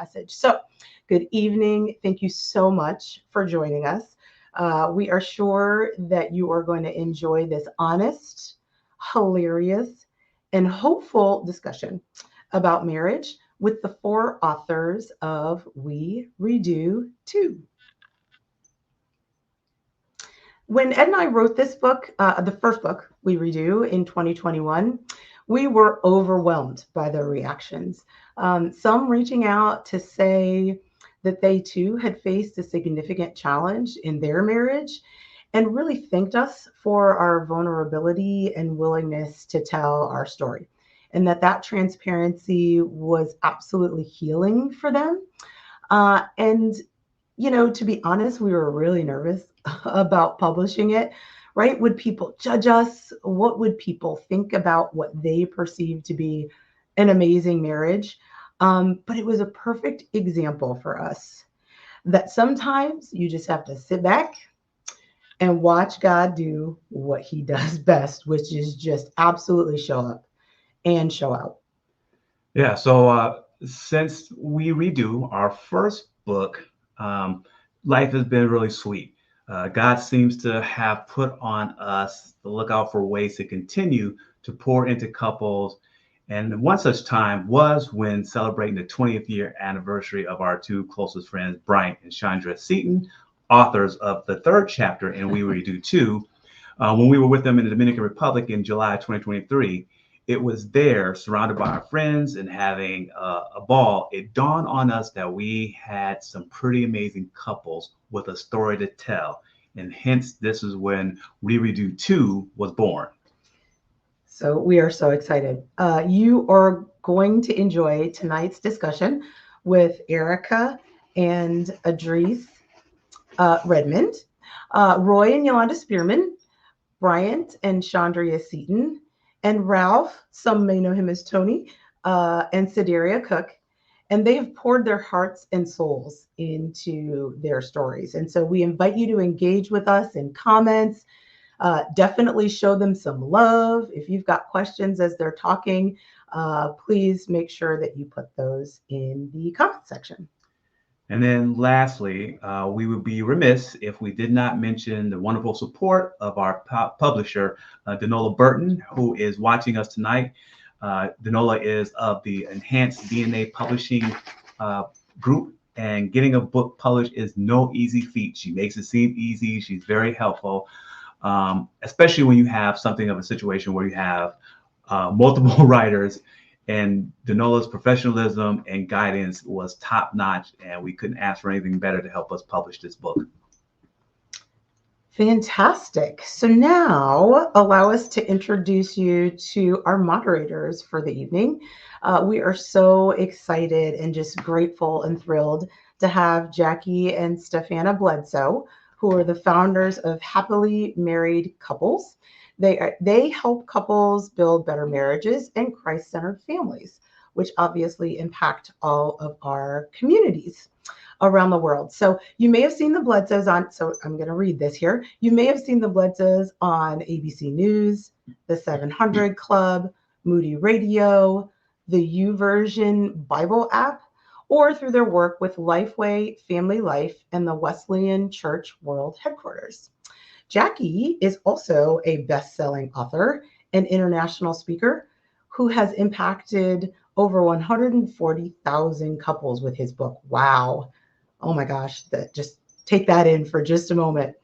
message. So, good evening. Thank you so much for joining us. We are sure that you are going to enjoy this honest, hilarious, and hopeful discussion about marriage with the four authors of We Redo Too. When Ed and I wrote this book, the first book we redo in 2021, we were overwhelmed by the reactions. Some reaching out to say that they too had faced a significant challenge in their marriage and really thanked us for our vulnerability and willingness to tell our story. And that transparency was absolutely healing for them. And to be honest, we were really nervous about publishing it, right? Would people judge us? What would people think about what they perceive to be an amazing marriage? But it was a perfect example for us that sometimes you just have to sit back and watch God do what he does best, which is just absolutely show up and show out. Yeah, so since we redo our first book, life has been really sweet. God seems to have put on us to look out for ways to continue to pour into couples. And one such time was when celebrating the 20th year anniversary of our two closest friends, Bryant and Chandra Seaton, authors of the third chapter in We Redo Too. When we were with them in the Dominican Republic in July 2023, it was there, surrounded by our friends and having a ball. It dawned on us that we had some pretty amazing couples with a story to tell. And hence, this is when We Redo 2 was born. So we are so excited. You are going to enjoy tonight's discussion with Erica and Adrice Redmond, Roy and Yolanda Spearman, Bryant and Chandria Seaton, and Ralph, some may know him as Tony, and Sideria Cook. And they have poured their hearts and souls into their stories. And so we invite you to engage with us in comments. Definitely show them some love. If you've got questions as they're talking, please make sure that you put those in the comment section. And then lastly, we would be remiss if we did not mention the wonderful support of our publisher, Denola Burton, who is watching us tonight. Denola is of the Enhanced DNA Publishing group, and getting a book published is no easy feat. She makes it seem easy. She's very helpful, especially when you have something of a situation where you have multiple writers. And Denola's professionalism and guidance was top notch, and we couldn't ask for anything better to help us publish this book. Fantastic. So now allow us to introduce you to our moderators for the evening. We are so excited and just grateful and thrilled to have Jackie and Stefana Bledsoe, who are the founders of Happily Married Couples. They help couples build better marriages and Christ-centered families, which obviously impact all of our communities around the world. So you may have seen the Bledsoes on, so I'm going to read this here. You may have seen the Bledsoes on ABC News, the 700 Club, Moody Radio, the YouVersion Bible app, or through their work with Lifeway Family Life and the Wesleyan Church World Headquarters. Jackie is also a best-selling author and international speaker who has impacted over 140,000 couples with his book. Wow. Oh my gosh, just take that in for just a moment.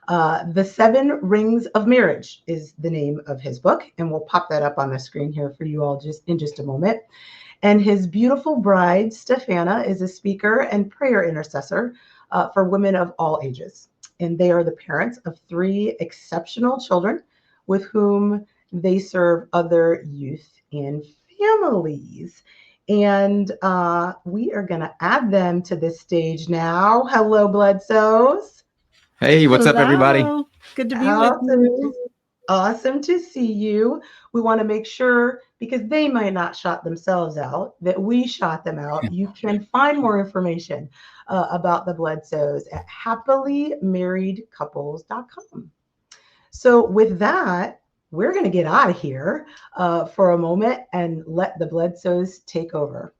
The 7 Rings of Marriage is the name of his book, and we'll pop that up on the screen here for you all just in just a moment. And his beautiful bride, Stefana, is a speaker and prayer intercessor for women of all ages. And they are the parents of 3 exceptional children with whom they serve other youth and families. And we are going to add them to this stage now. Hello, Bledsoes. Hey, what's up, everybody? Hello. Good to be with you. Awesome to see you. We want to make sure, because they might not shout themselves out, that we shout them out. You can find more information about the Bledsoes at happilymarriedcouples.com. So with that, we're going to get out of here for a moment and let the Bledsoes take over.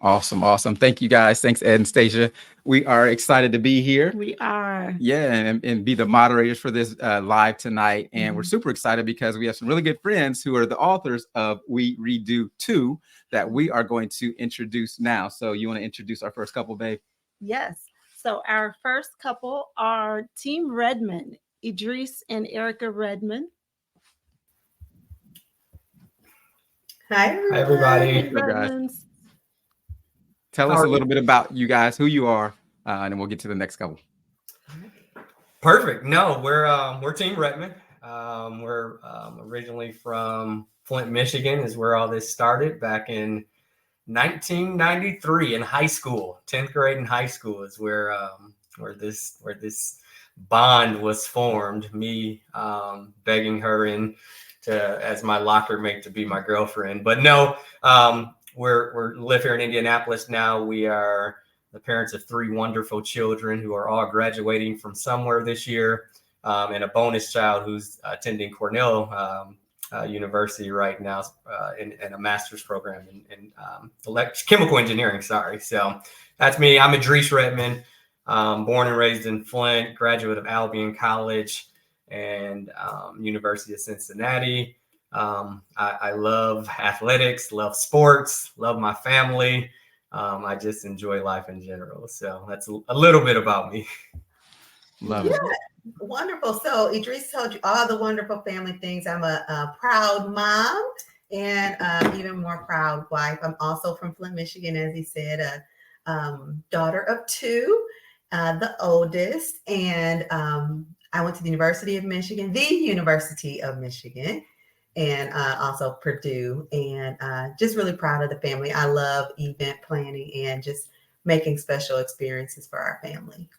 Awesome. Awesome. Thank you guys. Thanks, Ed and Stacia. We are excited to be here. We are. Yeah, and be the moderators for this live tonight. And we're super excited because we have some really good friends who are the authors of We Redo 2 that we are going to introduce now. So you want to introduce our first couple, babe? Yes. So our first couple are Team Redmond, Idris and Erica Redmond. Hi, Hi, everybody. Hey, Hello, guys. Redmonds. Tell How us a are little bit about you guys, who you are, and then we'll get to the next couple. Perfect. No, we're Team Redmond. We're originally from Flint, Michigan, is where all this started back in 1993 in high school. 10th grade in high school is where this bond was formed. Me begging her in to as my locker mate to be my girlfriend. But no, we're live here in Indianapolis now. We are the parents of 3 wonderful children who are all graduating from somewhere this year, and a bonus child who's attending Cornell University right now in a master's program in chemical engineering. Sorry. So that's me. I'm Idris Redmond, born and raised in Flint, graduate of Albion College and University of Cincinnati. I love athletics, love sports, love my family. I just enjoy life in general. So that's a little bit about me. Love it. Wonderful. So Idris told you all the wonderful family things. I'm a proud mom and even more proud wife. I'm also from Flint, Michigan, as he said, a daughter of 2, the oldest. And I went to the University of Michigan, and also Purdue, and just really proud of the family. I love event planning and just making special experiences for our family.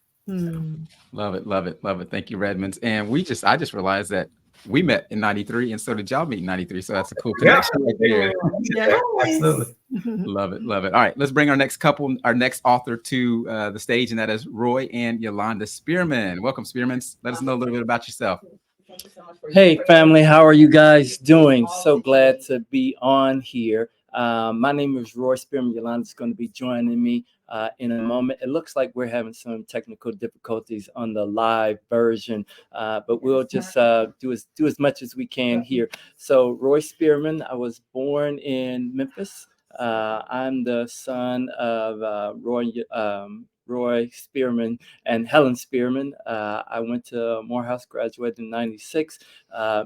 Love it, love it, love it. Thank you, Redmonds. And I just realized that we met in 93 and so did y'all meet in 93. So that's a cool connection right there. Yeah. Absolutely. Love it, love it. All right, let's bring our next couple, our next author to the stage, and that is Roy and Yolanda Spearman. Welcome, Spearmans. Let us know a little bit about yourself. Hey, family, how are you guys doing? So glad to be on here. My name is Roy Spearman. Yolanda's going to be joining me in a moment. It looks like we're having some technical difficulties on the live version, but we'll just do as much as we can here. So, Roy Spearman, I was born in Memphis. I'm the son of Roy Spearman and Helen Spearman. I went to Morehouse, graduated in '96,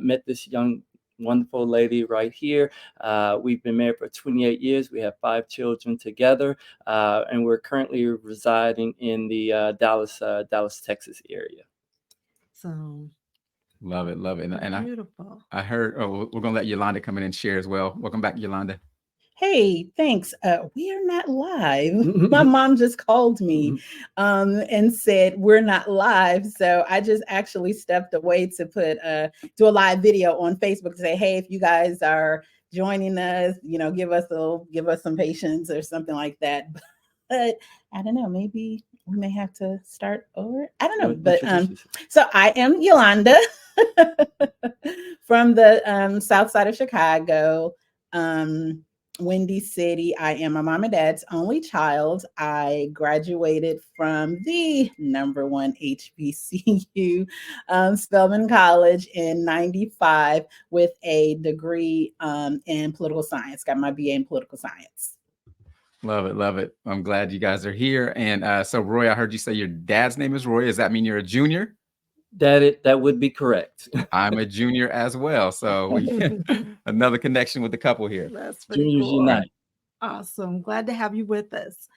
met this young, wonderful lady right here. We've been married for 28 years. We have 5 children together, and we're currently residing in the Dallas, Texas area. So Love it, love it. And beautiful. I heard, we're going to let Yolanda come in and share as well. Welcome back, Yolanda. Hey, thanks. We are not live. My mom just called me and said we're not live. So I just actually stepped away to do a live video on Facebook to say, hey, if you guys are joining us, give us some patience or something like that. But I don't know, maybe we may have to start over. I don't know. But so I am Yolanda from the south side of Chicago. Windy City. I am my mom and dad's only child. I graduated from the #1 HBCU, Spelman College in '95 with a degree in political science. Got my BA in political science. Love it, love it. I'm glad you guys are here. And so, Roy, I heard you say your dad's name is Roy. Does that mean you're a junior? That would be correct. I'm a junior as well. So another connection with the couple here. That's pretty Juniors cool. unite. Awesome. Glad to have you with us.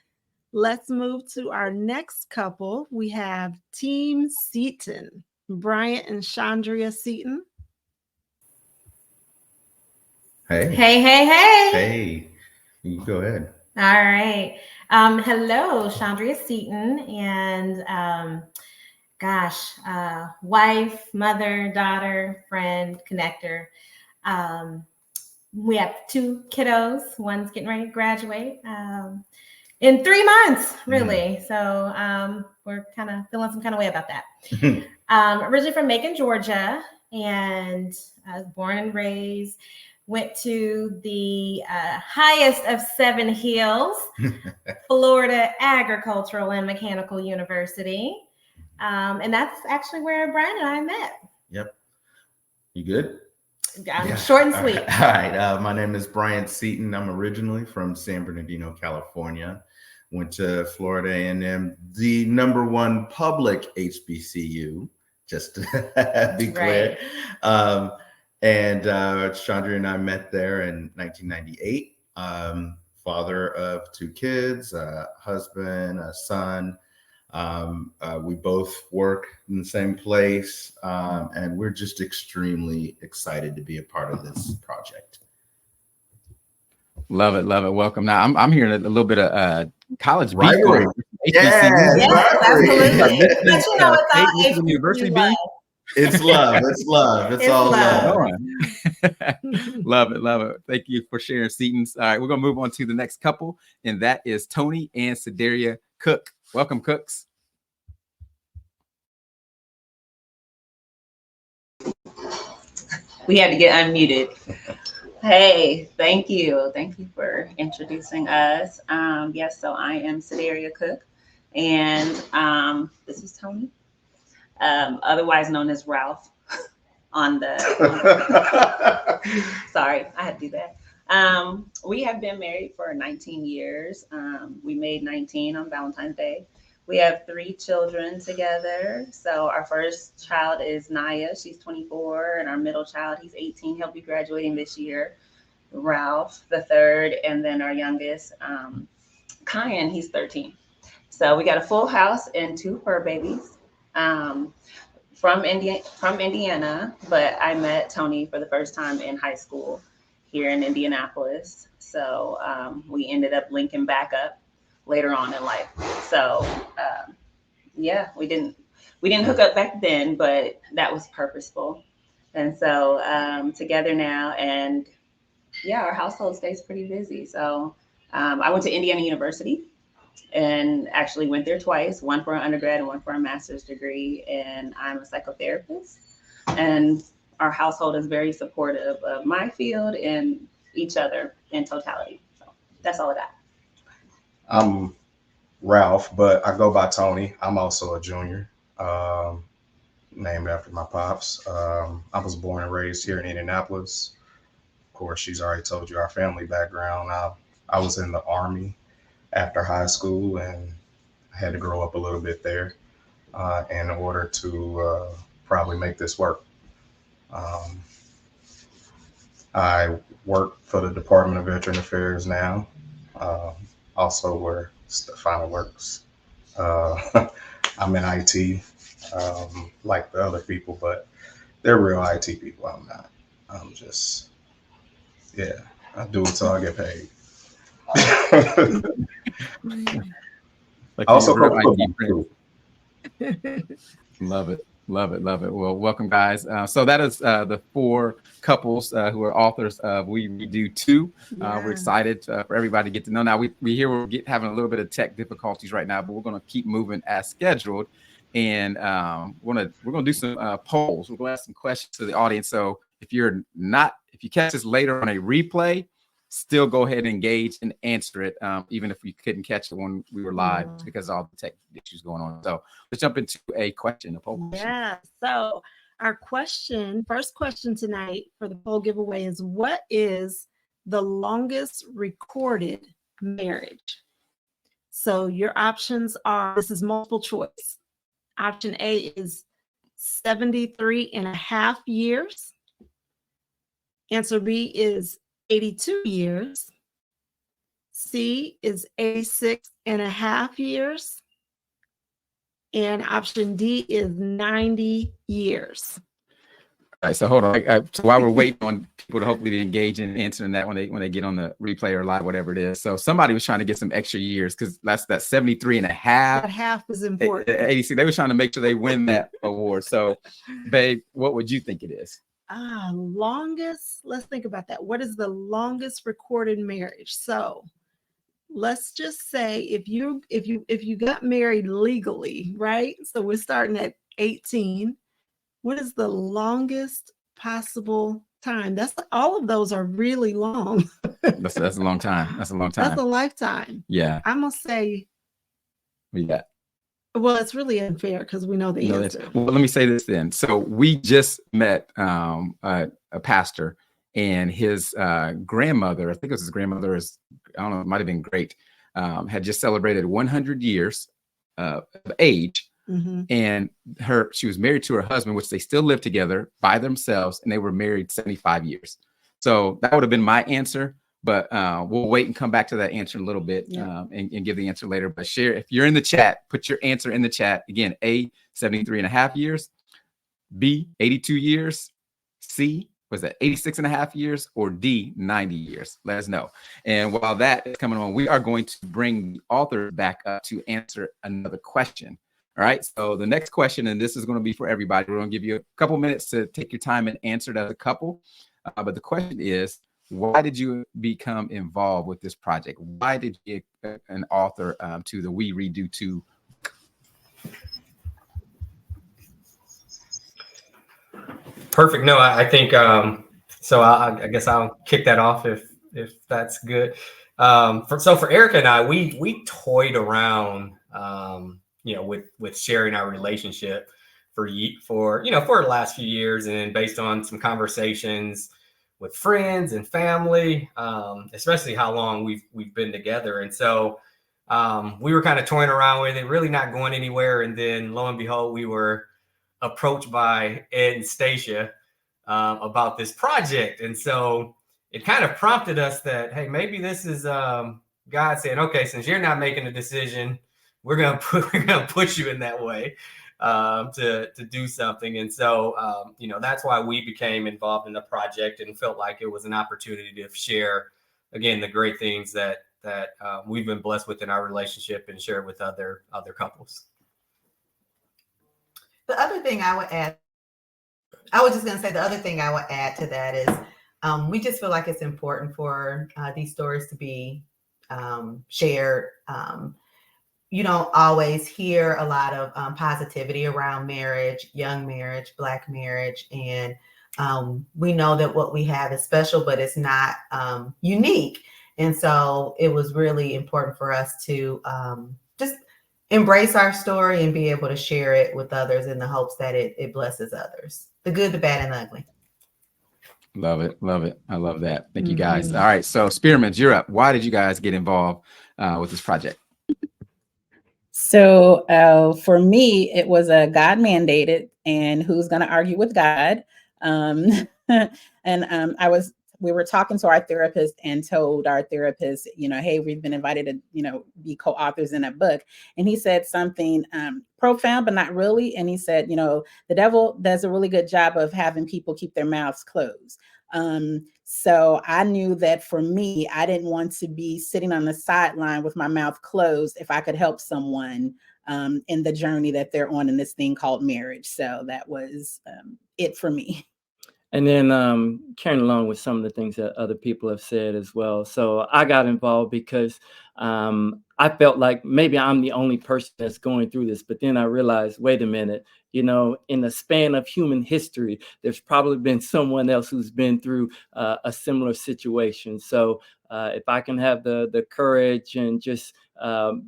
Let's move to our next couple. We have Team Seaton, Bryant and Chandria Seaton. Hey. Hey, hey, hey. Hey. You go ahead. All right. Hello, Chandria Seaton, and wife, mother, daughter, friend, connector. We have 2 kiddos. One's getting ready to graduate in 3 months, really. So we're kind of feeling some kind of way about that. Originally from Macon, Georgia, and I was born and raised went to the highest of 7 hills, Florida Agricultural and Mechanical University. And that's actually where Brian and I met. Yep. You good? Short and sweet. All right. My name is Brian Seaton. I'm originally from San Bernardino, California. Went to Florida A&M, the #1 public HBCU, just to be clear. Right. And Chandra and I met there in 1998. Father of 2 kids, a husband, a son. We both work in the same place, and we're just extremely excited to be a part of this project. Love it, love it. Welcome. Now I'm hearing a little bit of college beef Rivalry. going on. Yes, absolutely. But you know, it's all Michigan University beef. It's love. It's love. It's all love. Love it, love it. Thank you for sharing, Seatons. All right, we're gonna move on to the next couple, and that is Tony and Sedaria Cook. Welcome, Cooks. We had to get unmuted. Hey, thank you. Thank you for introducing us. Yes, so I am Sedaria Cook, and this is Tony, otherwise known as Ralph on the, sorry, I had to do that. We have been married for 19 years. We made 19 on Valentine's Day. We have 3 children together. So our first child is Naya, she's 24, and our middle child, he's 18, he'll be graduating this year. Ralph, the third, and then our youngest, Kyan, he's 13. So we got a full house and 2 fur babies. From Indiana, but I met Tony for the first time in high school here in Indianapolis. So we ended up linking back up later on in life. So yeah, we didn't hook up back then, but that was purposeful. And so together now, and yeah, our household stays pretty busy. So I went to Indiana University and actually went there twice, one for an undergrad and one for a master's degree. And I'm a psychotherapist, and our household is very supportive of my field and each other in totality. So that's all I got. I'm Ralph, but I go by Tony. I'm also a junior, named after my pops. I was born and raised here in Indianapolis. Of course, she's already told you our family background. I was in the Army after high school, and I had to grow up a little bit there in order to probably make this work. I work for the Department of Veteran Affairs now. Also where Stefano works. I'm in IT, like the other people, but they're real IT people. I'm not. I'm just, yeah, I do it so I get paid. Like also, love it. Love it, love it. Well, welcome, guys. So that is the 4 couples who are authors of We Redo 2. We're excited for everybody to get to know. Now, we hear we're having a little bit of tech difficulties right now, but we're going to keep moving as scheduled. And we're gonna do some polls. We're going to ask some questions to the audience. So if you catch this later on a replay, still go ahead and engage and answer it, even if we couldn't catch it when we were live because of all the tech issues going on. So let's jump into a poll question. Yeah. So our first question tonight for the poll giveaway is, what is the longest recorded marriage? So your options are, this is multiple choice. Option A is 73.5 years. Answer B is 82 years. C is 86.5 years. And option D is 90 years. All right, so hold on. So while we're waiting on people to hopefully engage in answering that when they get on the replay or live, whatever it is. So somebody was trying to get some extra years because that's 73.5. That half is important. 86. They were trying to make sure they win that award. So, babe, what would you think it is? Longest. Let's think about that. What is the longest recorded marriage? So let's just say if you got married legally, right? So we're starting at 18. What is the longest possible time. That's all of those are really long. That's a long time. That's a long time. That's a lifetime. Yeah. I'm gonna say, Yeah. well, it's really unfair because we know the answer. Well, let me say this then. So we just met a pastor, and his grandmother, I think it was his grandmother, I don't know, it might have been great, had just celebrated 100 years of age. Mm-hmm. And she was married to her husband, which they still live together by themselves, and they were married 75 years. So that would have been my answer, but we'll wait and come back to that answer in a little bit, and give the answer later. But share, if you're in the chat, put your answer in the chat. Again, A, 73.5 years, B, 82 years, C, was that 86.5 years, or D, 90 years? Let us know. And while that is coming on, we are going to bring the author back up to answer another question. All right, so the next question, and this is going to be for everybody. We're going to give you a couple minutes to take your time and answer it as a couple. But the question is, why did you become involved with this project? Why did you get an author to the We Redo 2? Perfect. No, I think so. I guess I'll kick that off if that's good. For Erica and I, we toyed around, with sharing our relationship for the last few years, and based on some conversations with friends and family, especially how long we've been together, and so we were kind of toying around with it, really not going anywhere, and then lo and behold, we were approached by Ed and Stacia about this project. And so it kind of prompted us that, hey, maybe this is God saying, okay, since you're not making a decision, we're gonna push you in that way to do something. And so that's why we became involved in the project and felt like it was an opportunity to share, again, the great things that we've been blessed with in our relationship and share with other couples. The other thing I would add, I was just going to say, the other thing I would add to that is we just feel like it's important for these stories to be shared. You don't always hear a lot of positivity around marriage, young marriage, Black marriage. And we know that what we have is special, but it's not unique. And so it was really important for us to just embrace our story and be able to share it with others in the hopes that it blesses others. The good, the bad, and the ugly. Love it. Love it. I love that. Thank you, guys. All right. So Spearmans, you're up. Why did you guys get involved with this project? So for me, it was a God mandated, and who's going to argue with God? We were talking to our therapist and told our therapist, hey, we've been invited to, be co-authors in a book. And he said something profound, but not really. And he said, the devil does a really good job of having people keep their mouths closed. So I knew that for me, I didn't want to be sitting on the sideline with my mouth closed if I could help someone in the journey that they're on in this thing called marriage. So that was it for me. And then carrying along with some of the things that other people have said as well. So I got involved because I felt like maybe I'm the only person that's going through this. But then I realized, wait a minute, in the span of human history, there's probably been someone else who's been through a similar situation. So if I can have the courage and just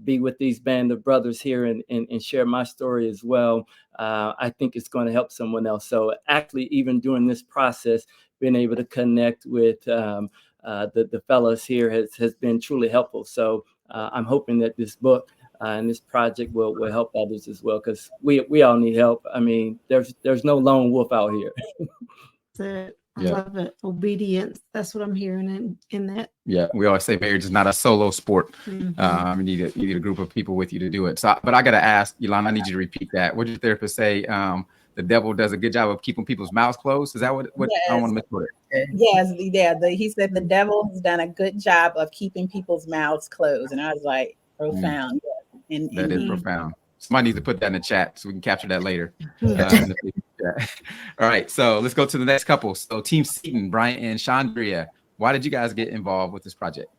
be with these band of brothers here and share my story as well, I think it's going to help someone else. So actually, even during this process, being able to connect with the fellows here has been truly helpful. So I'm hoping that this book and this project will help others as well, because we all need help. I mean, there's no lone wolf out here. That's it. I love it. Obedience. That's what I'm hearing in that. Yeah, we always say marriage is not a solo sport. You need a group of people with you to do it. So, but I got to ask, Yolanda, I need you to repeat that. What did your therapist say? The devil does a good job of keeping people's mouths closed. Is that what? Yes. I don't want to miss it. Yes, he said the devil has done a good job of keeping people's mouths closed, and I was like, profound. That is profound. Somebody needs to put that in the chat so we can capture that later. All right, so let's go to the next couple. So Team Seaton, Brian and Chandria, why did you guys get involved with this project?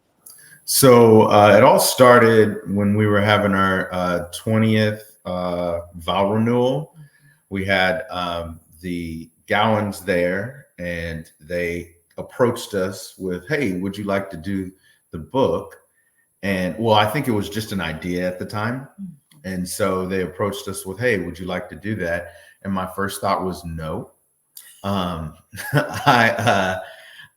So it all started when we were having our 20th vow renewal. We had the Gowans there, and they approached us with, "Hey, would you like to do the book?" And well, I think it was just an idea at the time. And so they approached us with, "Hey, would you like to do that?" And my first thought was no. Um, I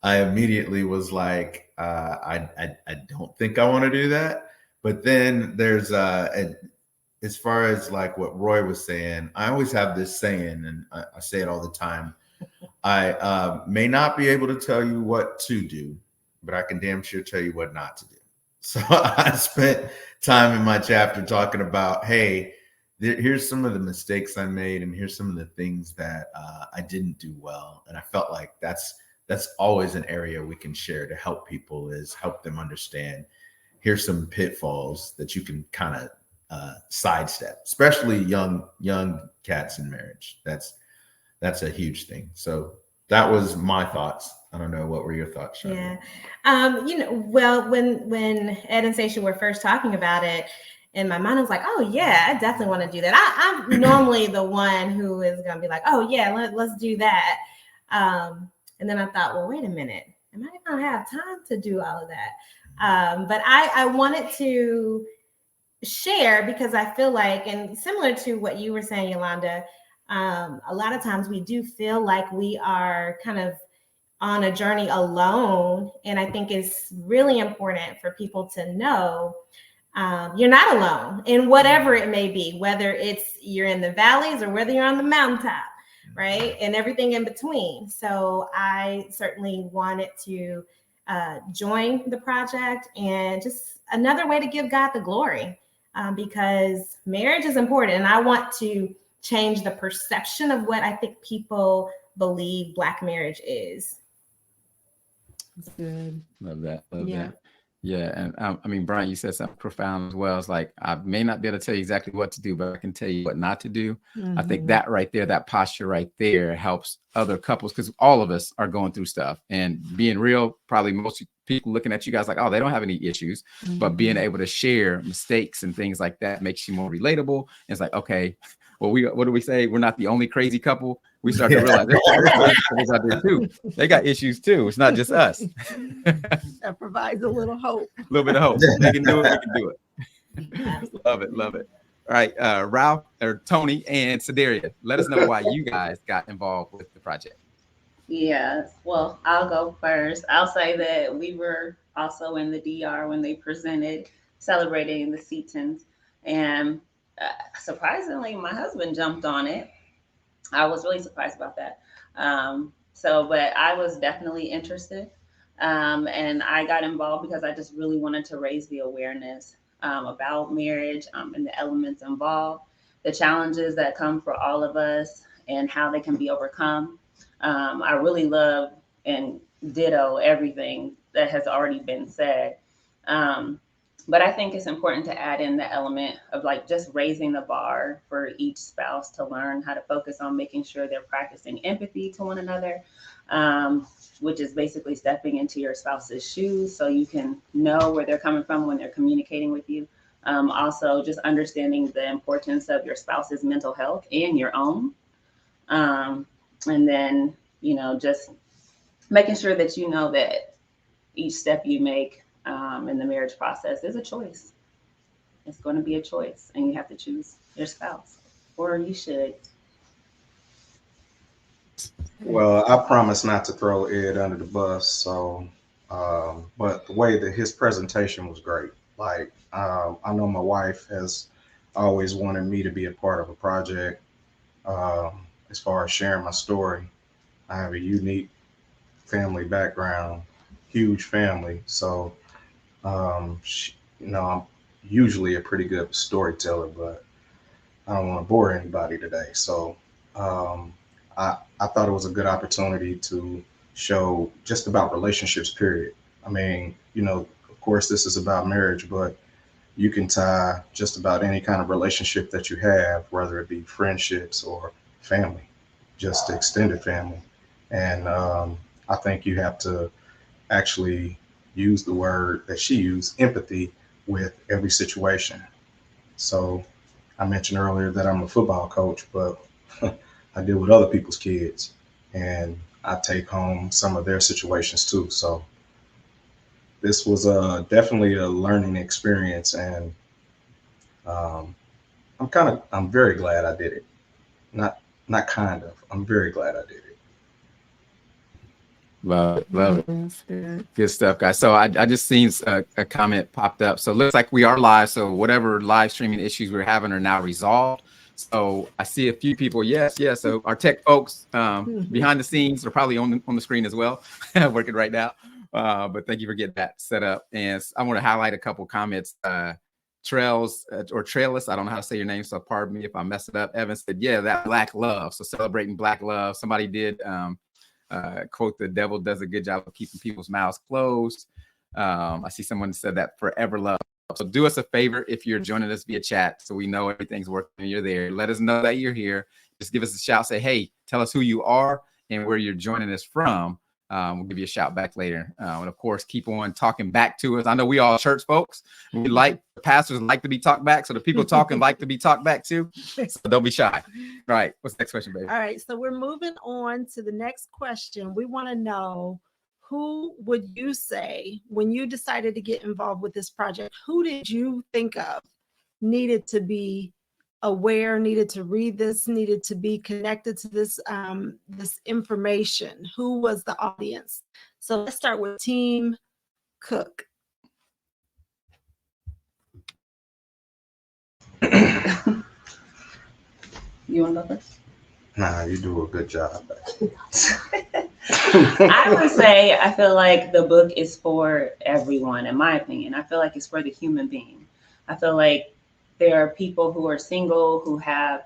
immediately was like, I don't think I want to do that. But then there's as far as like what Roy was saying, I always have this saying, and I say it all the time. I may not be able to tell you what to do, but I can damn sure tell you what not to do. So I spent time in my chapter talking about, hey, here's some of the mistakes I made, and here's some of the things that I didn't do well. And I felt like that's always an area we can share to help people, is help them understand. Here's some pitfalls that you can kind of sidestep, especially young cats in marriage. That's a huge thing. So that was my thoughts. I don't know, what were your thoughts, Chandra? Yeah. Well, when Ed and Sasha were first talking about it, in my mind, I was like, oh yeah, I definitely want to do that. I'm normally the one who is going to be like, oh yeah, let's do that. And then I thought, well, wait a minute, am I going to have time to do all of that? But I wanted to share, because I feel like, and similar to what you were saying, Yolanda, a lot of times we do feel like we are kind of on a journey alone. And I think it's really important for people to know you're not alone in whatever it may be, whether it's you're in the valleys or whether you're on the mountaintop, right? And everything in between. So I certainly wanted to join the project, and just another way to give God the glory, because marriage is important. And I want to change the perception of what I think people believe Black marriage is. That's good. Love that. Love Yeah. that. Yeah. And I mean, Brian, you said something profound as well. It's like, I may not be able to tell you exactly what to do, but I can tell you what not to do. I think that right there, that posture right there helps other couples, because all of us are going through stuff. And being real, probably most people looking at you guys like, oh, they don't have any issues. But being able to share mistakes and things like that makes you more relatable. And it's like, okay, well, what do we say? We're not the only crazy couple. We start to realize there's crazy couples out there too. They got issues too. It's not just us. That provides a little hope. A little bit of hope. They can do it. We can do it. Love it. Love it. All right. Ralph or Tony and Sedaria, let us know why you guys got involved with the project. Yes. Well, I'll go first. I'll say that we were also in the DR when they presented celebrating the Setons. And surprisingly, my husband jumped on it. I was really surprised about that. But I was definitely interested. And I got involved because I just really wanted to raise the awareness about marriage and the elements involved, the challenges that come for all of us, and how they can be overcome. I really love and ditto everything that has already been said. But I think it's important to add in the element of like just raising the bar for each spouse to learn how to focus on making sure they're practicing empathy to one another, which is basically stepping into your spouse's shoes so you can know where they're coming from when they're communicating with you. Also, just understanding the importance of your spouse's mental health and your own. And then, just making sure that you know that each step you make in the marriage process is a choice. It's going to be a choice, and you have to choose your spouse, or you should. Well, I promise not to throw Ed under the bus. So, but the way that his presentation was great. Like, I know my wife has always wanted me to be a part of a project. As far as sharing my story, I have a unique family background, huge family. So, I'm usually a pretty good storyteller, but I don't want to bore anybody today. So, I thought it was a good opportunity to show just about relationships, period. I mean, of course, this is about marriage, but you can tie just about any kind of relationship that you have, whether it be friendships or family, just extended family. And I think you have to actually use the word that she used, empathy, with every situation. So I mentioned earlier that I'm a football coach, but I deal with other people's kids. And I take home some of their situations too. So this was definitely a learning experience, and um, I'm very glad I did it. Not not kind of. I'm very glad I did it. Love it. Love it. That's good. Good stuff, guys. So I just seen a comment popped up. So it looks like we are live. So whatever live streaming issues we're having are now resolved. So I see a few people. Yes, yes. So our tech folks behind the scenes are probably on the screen as well, working right now. But thank you for getting that set up. And I want to highlight a couple comments. Trails or Trailless, I don't know how to say your name, so pardon me if I mess it up. Evan said, yeah, that Black love. So celebrating Black love. Somebody did quote, the devil does a good job of keeping people's mouths closed. I see someone said that forever love. So do us a favor if you're joining us via chat so we know everything's working and you're there. Let us know that you're here. Just give us a shout. Say, hey, tell us who you are and where you're joining us from. We'll give you a shout back later. And of course, keep on talking back to us. I know we all church folks. We like pastors like to be talked back. So the people talking like to be talked back to. So don't be shy. All right. What's the next question, baby? All right. So we're moving on to the next question. We want to know, who would you say, when you decided to get involved with this project, who did you think of needed to be aware, needed to read this, needed to be connected to this this information? Who was the audience? So let's start with Team Cook. You want to go first? Nah, you do a good job. I would say I feel like the book is for everyone, in my opinion. I feel like it's for the human being. I feel like there are people who are single who have,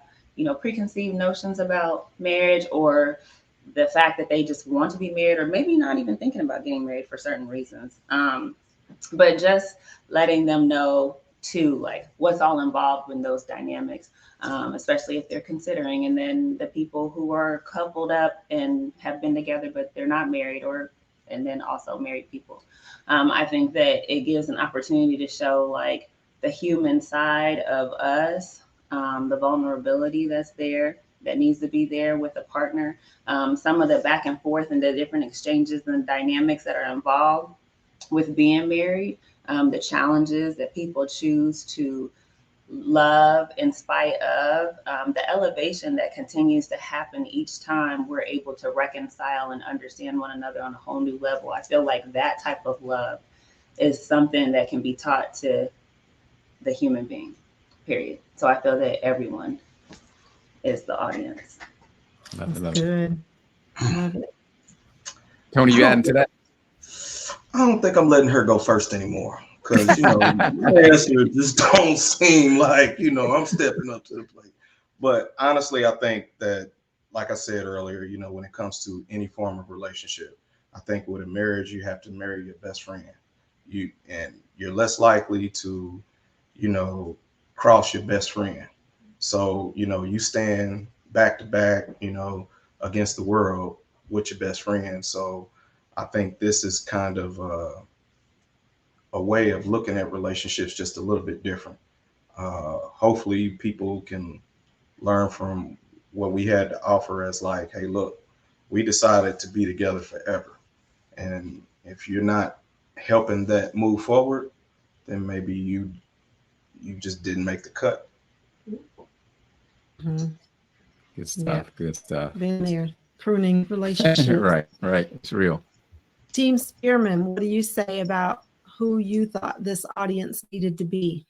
preconceived notions about marriage, or the fact that they just want to be married, or maybe not even thinking about getting married for certain reasons. But just letting them know too, like what's all involved in those dynamics. Especially if they're considering, and then the people who are coupled up and have been together but they're not married, and then also married people. I think that it gives an opportunity to show like the human side of us, the vulnerability that's there, that needs to be there with a partner, some of the back and forth and the different exchanges and dynamics that are involved with being married, the challenges that people choose to love in spite of, the elevation that continues to happen each time we're able to reconcile and understand one another on a whole new level. I feel like that type of love is something that can be taught to the human being, period. So I feel that everyone is the audience. Love it. Good. Love it. Tony, you adding to that? I don't think I'm letting her go first anymore, because my answer just don't seem like I'm stepping up to the plate. But honestly, I think that, like I said earlier, when it comes to any form of relationship, I think with a marriage, you have to marry your best friend. You're less likely to, cross your best friend. So you stand back to back, against the world with your best friend. So I think this is kind of a way of looking at relationships just a little bit different. Hopefully people can learn from what we had to offer as like, hey, look, we decided to be together forever. And if you're not helping that move forward, then maybe you just didn't make the cut. Mhm. Good stuff. Yeah. Good stuff. Been there, pruning relationships. Right. It's real. Team Spearman, what do you say about who you thought this audience needed to be?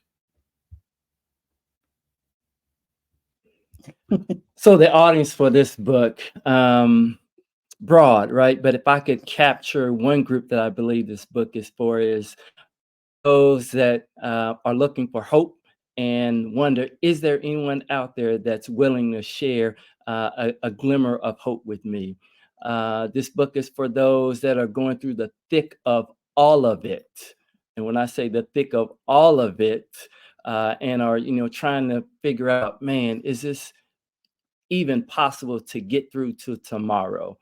So the audience for this book, broad, right? But if I could capture one group that I believe this book is for, is those that are looking for hope and wonder, is there anyone out there that's willing to share a glimmer of hope with me? This book is for those that are going through the thick of all of it. And when I say the thick of all of it, and are, trying to figure out, man, is this even possible to get through to tomorrow?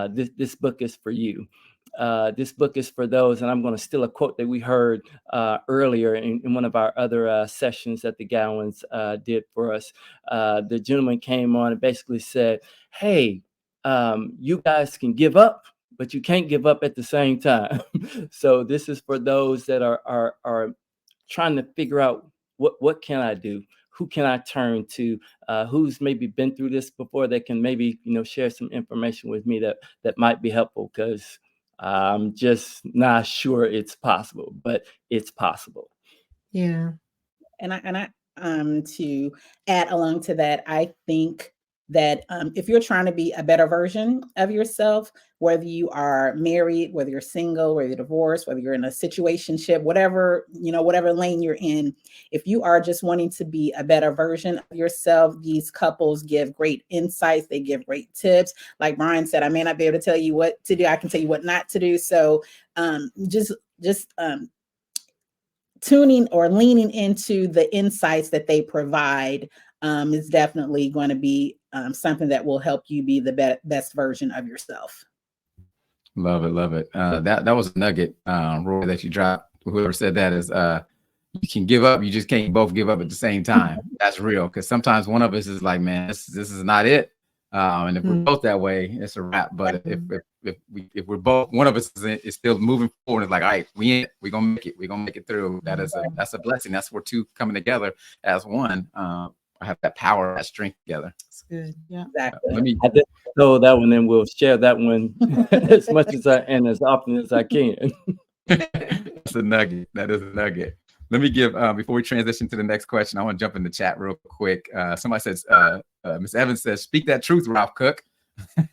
This book is for you. This book is for those, and I'm going to steal a quote that we heard earlier in one of our other sessions that the Gowans did for us. The gentleman came on and basically said, hey, you guys can give up, but you can't give up at the same time. So this is for those that are trying to figure out what can I do? Who can I turn to? Who's maybe been through this before that can maybe, share some information with me that might be helpful, because I'm just not sure it's possible, but it's possible. Yeah. And I to add along to that, I think that if you're trying to be a better version of yourself, whether you are married, whether you're single, whether you're divorced, whether you're in a situationship, whatever, whatever lane you're in, if you are just wanting to be a better version of yourself, these couples give great insights. They give great tips. Like Brian said, I may not be able to tell you what to do. I can tell you what not to do. So just tuning or leaning into the insights that they provide is definitely going to be something that will help you be the best version of yourself. Love it, love it. That was a nugget, Roy, that you dropped. Whoever said that is you can give up, you just can't both give up at the same time. That's real, because sometimes one of us is like, man, this is not it. And if we're both that way, it's a wrap. But if we're both, one of us is still moving forward, it's like, all right, we're gonna make it through. That's a blessing. That's where two coming together as one. Have that power, that strength together. That's good. Yeah, exactly. I just throw that one, and we'll share that one as much as as often as I can. That's a nugget. That is a nugget. Let me give, before we transition to the next question, I want to jump in the chat real quick. Somebody says, Miss Evans says, speak that truth, Ralph Cook.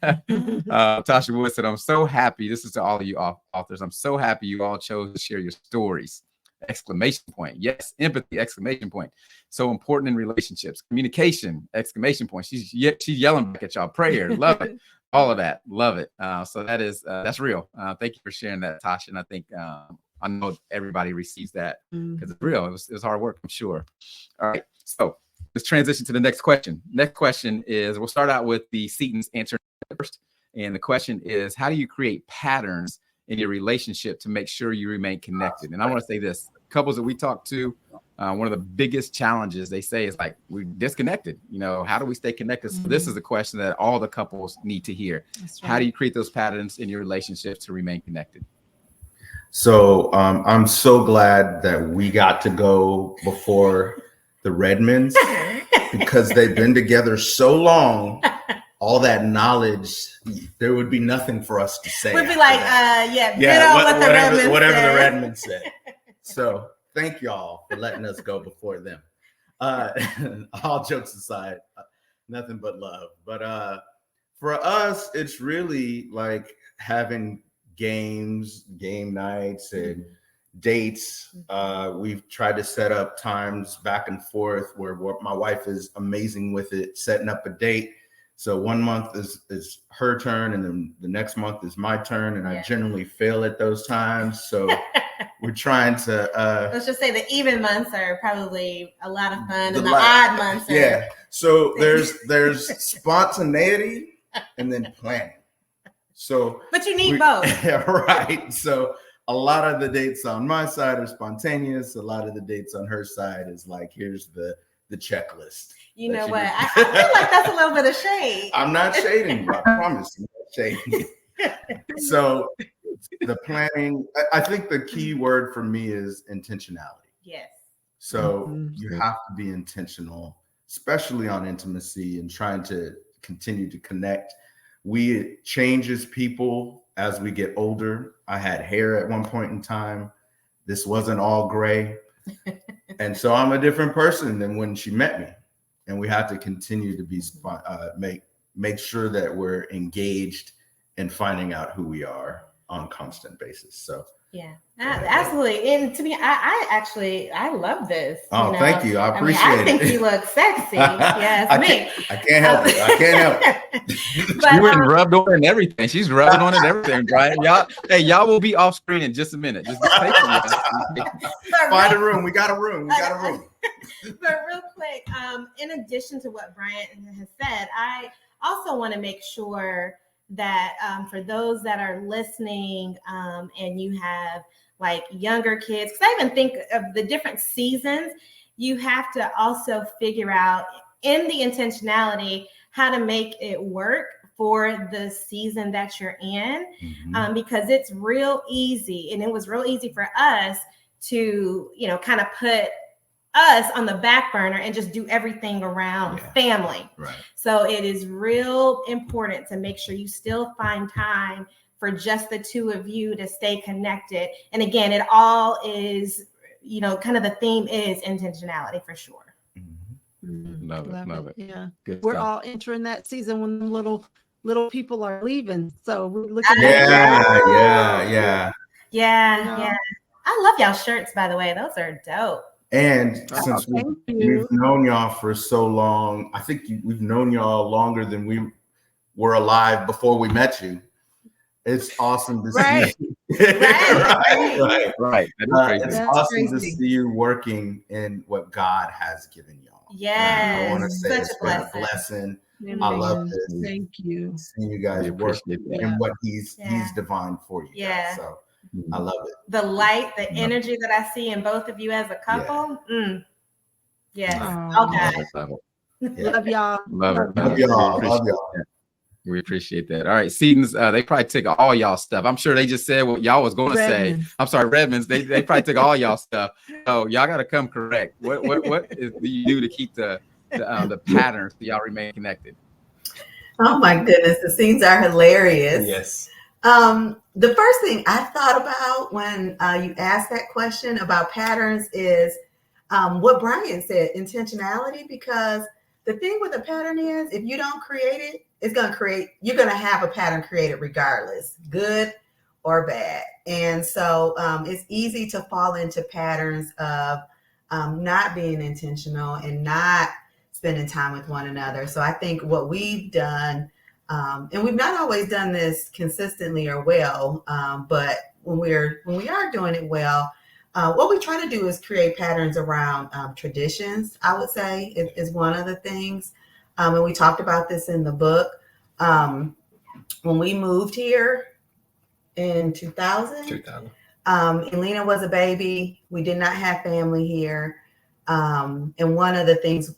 Tasha Wood said, I'm so happy. This is to all of you authors. I'm so happy you all chose to share your stories. Exclamation point. Yes, empathy, exclamation point. So important in relationships. Communication, exclamation point. She's yelling back at y'all. Prayer, love it. All of that, love it. So that's real. Thank you for sharing that, Tasha. And I think I know everybody receives that because it's real. It was hard work, I'm sure. All right, so let's transition to the next question. Next question is, we'll start out with the Setons answer first. And the question is, how do you create patterns in your relationship to make sure you remain connected? And I want to say this, couples that we talk to, one of the biggest challenges they say is like, we're disconnected. How do we stay connected? So this is a question that all the couples need to hear. Right. How do you create those patterns in your relationship to remain connected? So I'm so glad that we got to go before the Redmonds because they've been together so long. All that knowledge, there would be nothing for us to say. We'd be like, whatever the Redmonds said. So thank y'all for letting us go before them. All jokes aside, nothing but love. But for us, it's really like having game nights and dates. We've tried to set up times back and forth where my wife is amazing with it, setting up a date. So 1 month is her turn, and then the next month is my turn, and I generally fail at those times. So we're trying to let's just say the even months are probably a lot of fun, and the odd months are so there's spontaneity and then planning. So but you need both. Right. So a lot of the dates on my side are spontaneous. A lot of the dates on her side is like, here's the checklist. You know what? I feel like that's a little bit of shade. I'm not shading you. I promise I'm not shading you. So the planning, I think the key word for me is intentionality. Yes. So you have to be intentional, especially on intimacy and trying to continue to connect. We change as people as we get older. I had hair at one point in time. This wasn't all gray. And so I'm a different person than when she met me. And we have to continue to be make sure that we're engaged in finding out who we are on a constant basis. So absolutely. And to me, I love this. Thank you. I appreciate it. I think you look sexy. Yes, I can't help it. I can't help it. But, you went and rubbed on it and everything. She's rubbing on it and everything, Brian. Y'all will be off screen in just a minute. Just find a room. We got a room. But real quick, in addition to what Brian has said, I also want to make sure that for those that are listening and you have like younger kids, because I even think of the different seasons, you have to also figure out in the intentionality how to make it work for the season that you're in, Mhm. because it's real easy. And it was real easy for us to, kind of put us on the back burner and just do everything around family. Right. So it is real important to make sure you still find time for just the two of you to stay connected. And again, it all is, kind of the theme is intentionality for sure. Love it. Yeah. Good We're stuff. all entering that season when the little people are leaving. So we're looking at Yeah. Yeah. I love y'all shirts, by the way. Those are dope. And Oh, since thank we've you. known y'all for so long, I think we've known y'all longer than we were alive before we met you. It's awesome to Right. see. Right. That is crazy. It's That's awesome to crazy. see you working in what God has given y'all. Yes. I want to say Such it's a been a blessing. blessing. I love Amen. this. Thank you. Seeing you guys We work appreciate that. and what he's Yeah. divined for you guys. So I love it. The light, the energy that I see in both of you as a couple. Yes. Oh, Okay. Love it. Love y'all. Love it. Love We y'all. appreciate Love y'all. that. We appreciate that. All right, Sedens, they probably took all y'all stuff. I'm sure they just said what y'all was going to say. Redmond. I'm sorry, Redmonds. They probably took all y'all stuff. Oh, y'all got to come correct. What do you do to keep the patterns so y'all remain connected? Oh my goodness, the scenes are hilarious. Yes. The first thing I thought about when you asked that question about patterns is what Brian said, intentionality, because the thing with a pattern is if you don't create it, you're going to have a pattern created regardless, good or bad. And so it's easy to fall into patterns of not being intentional and not spending time with one another. So I think what we've done, and we've not always done this consistently or well, but when we are doing it well, what we try to do is create patterns around traditions, I would say, is one of the things. And we talked about this in the book. When we moved here in 2000, Elena was a baby. We did not have family here. And one of the things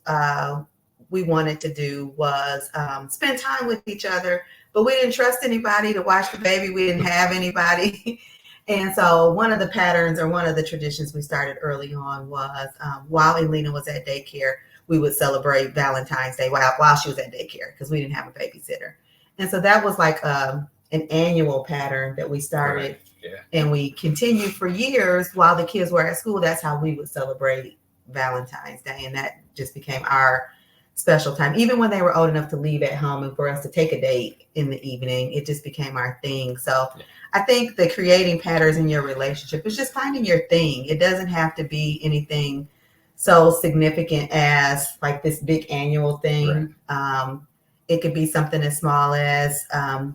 we wanted to do was spend time with each other, but we didn't trust anybody to watch the baby. We didn't have anybody. And so one of the patterns or one of the traditions we started early on was while Elena was at daycare, we would celebrate Valentine's Day while she was at daycare because we didn't have a babysitter. And so that was like an annual pattern that we started. Right. Yeah. And we continued for years while the kids were at school. That's how we would celebrate Valentine's Day. And that just became our special time. Even when they were old enough to leave at home and for us to take a date in the evening, it just became our thing. So I think the creating patterns in your relationship is just finding your thing. It doesn't have to be anything so significant as like this big annual thing. Right. It could be something as small as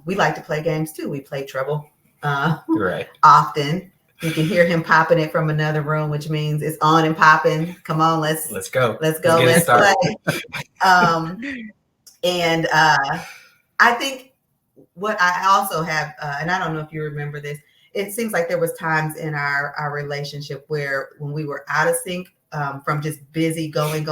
we like to play games too. We play Trouble often. You can hear him popping it from another room, which means it's on and popping. Come on, let's go. Let's play. And I think what I also have, and I don't know if you remember this, it seems like there was times in our relationship where when we were out of sync from just busy going,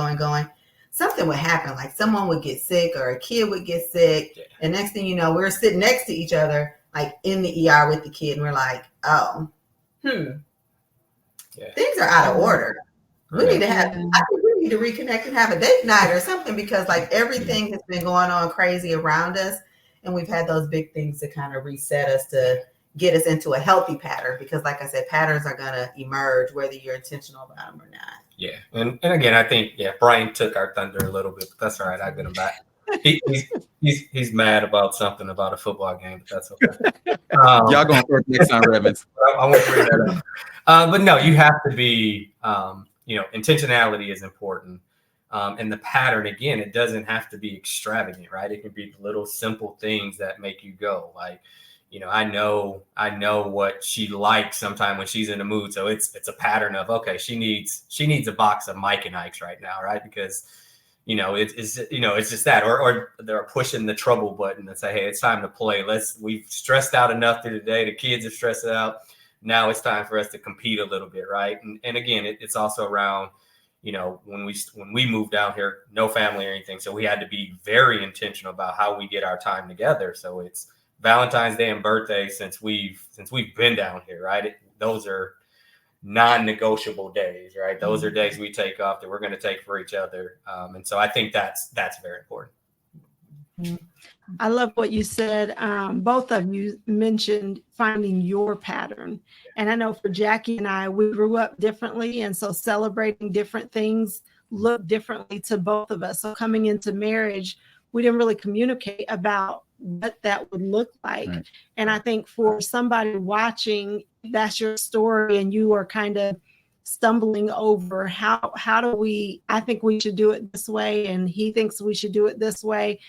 something would happen. Like someone would get sick or a kid would get sick. Yeah. And next thing you know, we're sitting next to each other, like in the ER with the kid. And we're like, things are out of order. We need to have, I think we need to reconnect and have a date night or something, because like everything has been going on crazy around us. And we've had those big things to kind of reset us to get us into a healthy pattern, because like I said, patterns are going to emerge whether you're intentional about them or not. Yeah. And again, I think, Brian took our thunder a little bit, but that's all right. I've been back. He's mad about something about a football game, but that's okay. Y'all going first next time, Revens. I won't bring that up. But no, you have to be, intentionality is important. And the pattern, again, it doesn't have to be extravagant, right? It can be little simple things that make you go. Like, I know what she likes sometime when she's in the mood. So it's a pattern of, okay, she needs a box of Mike and Ike's right now, right? Because it's just that, or they're pushing the trouble button and say, hey, it's time to play. We've stressed out enough through the day. The kids have stressed out. Now it's time for us to compete a little bit, right? And again, it's also around, you know, when we moved down here, no family or anything. So we had to be very intentional about how we get our time together. So it's Valentine's Day and birthday since we've been down here, right? Those are non-negotiable days, right? Those are days we take off that we're going to take for each other. And so I think that's very important. I love what you said. Both of you mentioned finding your pattern. And I know for Jackie and I, we grew up differently. And so celebrating different things look differently to both of us. So coming into marriage, we didn't really communicate about what that would look like. Right. And I think for somebody watching, that's your story and you are kind of stumbling over how do we, I think we should do it this way. And he thinks we should do it this way.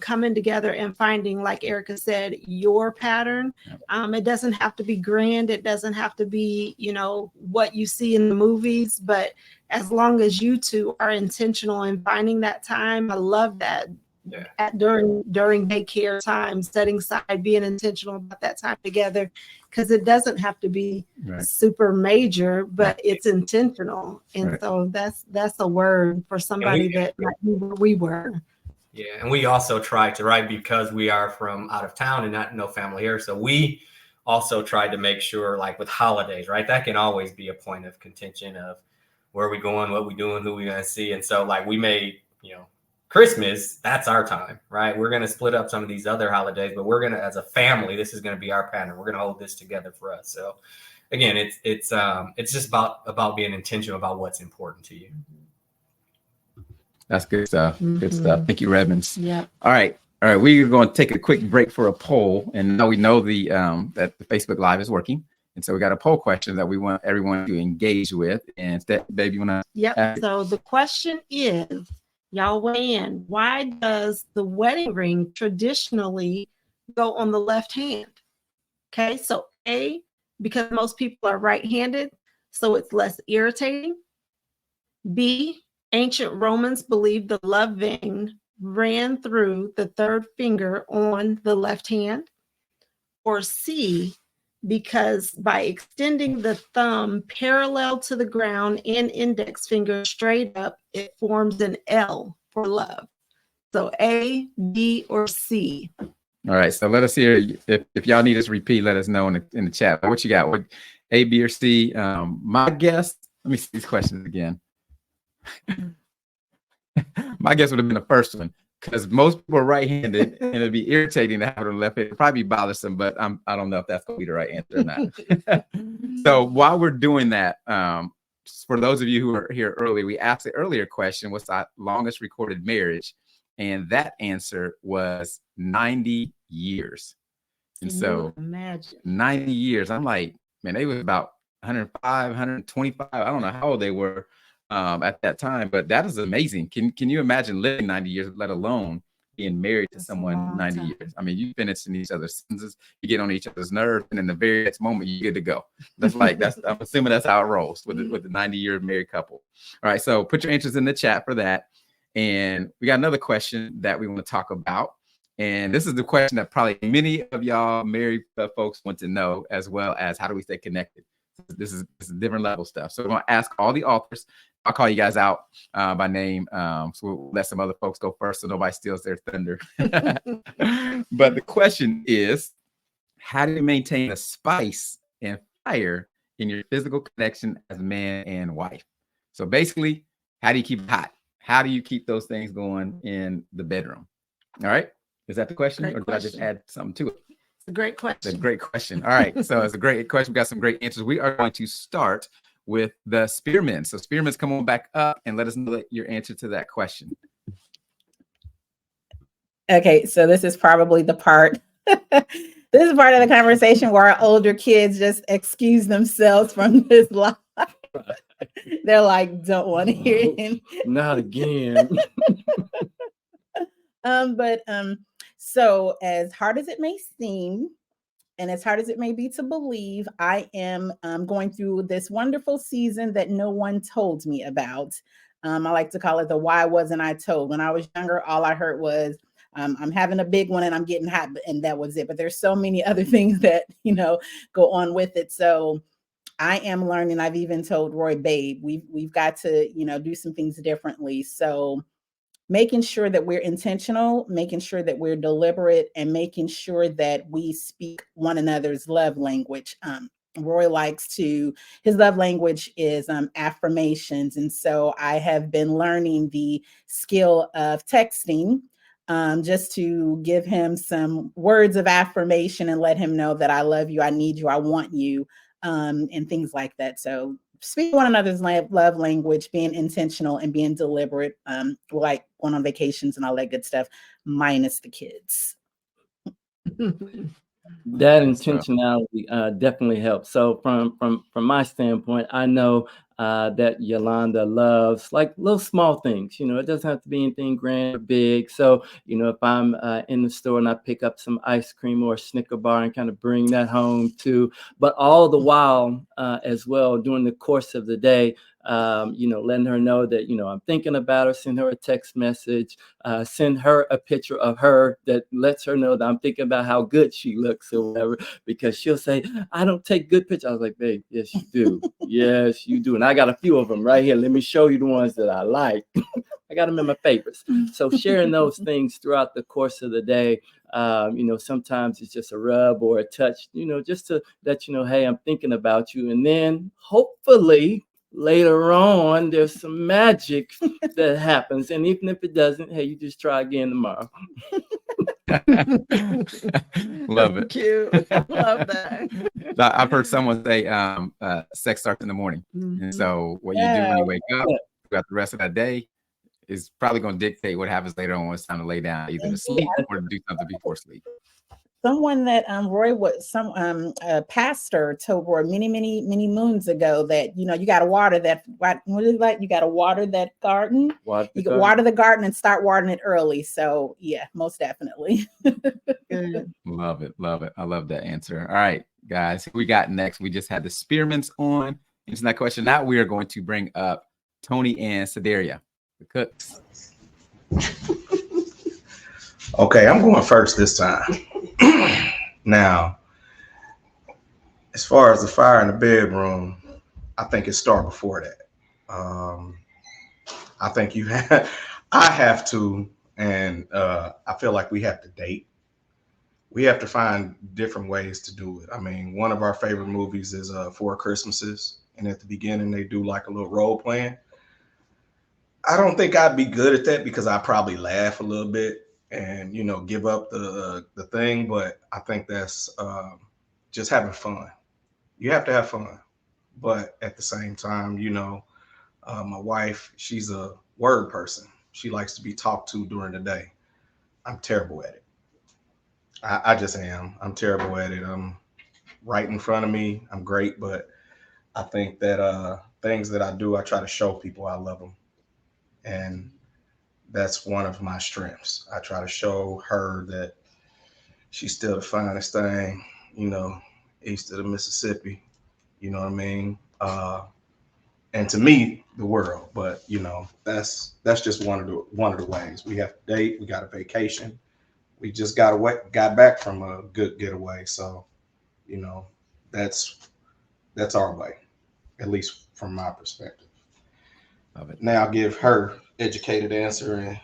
Coming together and finding, like Erica said, your pattern. It doesn't have to be grand. It doesn't have to be, you know, what you see in the movies, but as long as you two are intentional in finding that time, I love that. Yeah. During daycare time, setting aside, being intentional about that time together, because it doesn't have to be super major, but it's intentional. And so that's a word for somebody that like we were. Yeah, and we also try to, right, because we are from out of town and no family here. So we also tried to make sure, like with holidays, right, that can always be a point of contention of where we going, what we doing, who we gonna see. And so like we made, you know, Christmas, that's our time, right? We're gonna split up some of these other holidays, but we're gonna, as a family, this is gonna be our pattern. We're gonna hold this together for us. So again, it's just about being intentional about what's important to you. That's good stuff. Good stuff. Thank you, Redmonds. Yeah. All right. We're going to take a quick break for a poll, and now we know that the Facebook Live is working, and so we got a poll question that we want everyone to engage with. And babe, you want to? Yep. So the question is, y'all weigh in. Why does the wedding ring traditionally go on the left hand? Okay. So A, because most people are right-handed, so it's less irritating. B, ancient Romans believed the love vein ran through the third finger on the left hand. Or C, because by extending the thumb parallel to the ground and index finger straight up, it forms an L for love. So A, B, or C. All right. So let us hear, if y'all need us to repeat, let us know in the chat. What you got? What, A, B, or C? My guess, let me see these questions again. My guess would have been the first one, because most people are right-handed and it'd be irritating to have it on the left hand. It'd probably be bothersome, but I don't know if that's going to be the right answer or not. So while we're doing that, for those of you who are here early, we asked the earlier question, what's our longest recorded marriage? And that answer was 90 years. And so imagine 90 years. I'm like, man, they was about 105, 125. I don't know how old they were at that time, but that is amazing. Can you imagine living 90 years, let alone being married to someone 90 years? I mean, you finish in each other's sentences, you get on each other's nerves, and in the very next moment, you're good to go. I'm assuming that's how it rolls with the 90-year married couple. All right, so put your answers in the chat for that. And we got another question that we want to talk about. And this is the question that probably many of y'all married folks want to know, as well as how do we stay connected? This is different level stuff. So we're going to ask all the authors. I'll call you guys out by name. So we'll let some other folks go first so nobody steals their thunder. But the question is, how do you maintain a spice and fire in your physical connection as man and wife? So basically, how do you keep it hot? How do you keep those things going in the bedroom? All right. Is that the question? Or did I just add something to it? It's a great question. It's a great question. All right. So it's a great question. We got some great answers. We are going to start with the Spearmans. So Spearmans, come on back up and let us know your answer to that question. Okay. So this is probably the part. This is part of the conversation where our older kids just excuse themselves from this live. They're like, don't want to hear him. Not again. So as hard as it may seem, and as hard as it may be to believe, I am going through this wonderful season that no one told me about. I like to call it the why wasn't I told. When I was younger, all I heard was, I'm having a big one and I'm getting hot, and that was it. But there's so many other things that, go on with it. So I am learning. I've even told Roy, babe, we've got to, do some things differently. So making sure that we're intentional, making sure that we're deliberate, and making sure that we speak one another's love language. Roy his love language is affirmations. And so I have been learning the skill of texting, just to give him some words of affirmation and let him know that I love you, I need you, I want you, and things like that. So speak one another's love language, being intentional and being deliberate, like going on vacations and all that good stuff, minus the kids. That intentionality definitely helps. So from my standpoint, I know that Yolanda loves like little small things. It doesn't have to be anything grand or big. So if I'm in the store and I pick up some ice cream or a Snicker bar and kind of bring that home too, but all the while as well during the course of the day, letting her know that I'm thinking about her, send her a text message, send her a picture of her that lets her know that I'm thinking about how good she looks or whatever, because she'll say, I don't take good pictures. I was like, babe, yes, you do. Yes, you do. And I got a few of them right here. Let me show you the ones that I like. I got them in my favorites. So sharing those things throughout the course of the day, sometimes it's just a rub or a touch, just to let you know, hey, I'm thinking about you. And then hopefully later on, there's some magic that happens. And even if it doesn't, hey, you just try again tomorrow. Love it. Cute. Love that. I've heard someone say sex starts in the morning. And so what you do when you wake up throughout the rest of that day is probably going to dictate what happens later on when it's time to lay down, either to sleep or to do something before sleep. Someone that Roy was a pastor told Roy many moons ago that you got to water that. What is that? You got to water that garden. You can water the garden and start watering it early. So yeah, most definitely. Good. Love it, love it. I love that answer. All right, guys, who we got next? We just had the Spearmans on. Answering that question. Now we are going to bring up Tony and Sedaria, the cooks. Okay, I'm going first this time. Now, as far as the fire in the bedroom, I think it started before that. I think I have to, and I feel like we have to date. We have to find different ways to do it. I mean, one of our favorite movies is Four Christmases, and at the beginning they do like a little role playing. I don't think I'd be good at that because I probably laugh a little bit and give up the thing. But I think that's just having fun. You have to have fun, but at the same time, my wife, she's a word person. She likes to be talked to during the day. I'm terrible at it. I just am. I'm terrible at it. Right in front of me, I'm great, but I think that things that I do, I try to show people I love them. And that's one of my strengths. I try to show her that she's still the finest thing, east of the Mississippi. You know what I mean? And to me, the world. But that's just one of the ways. We have to date. We got a vacation. We just got back from a good getaway. So, that's our way, at least from my perspective. Love it. Now I'll give her educated answer. And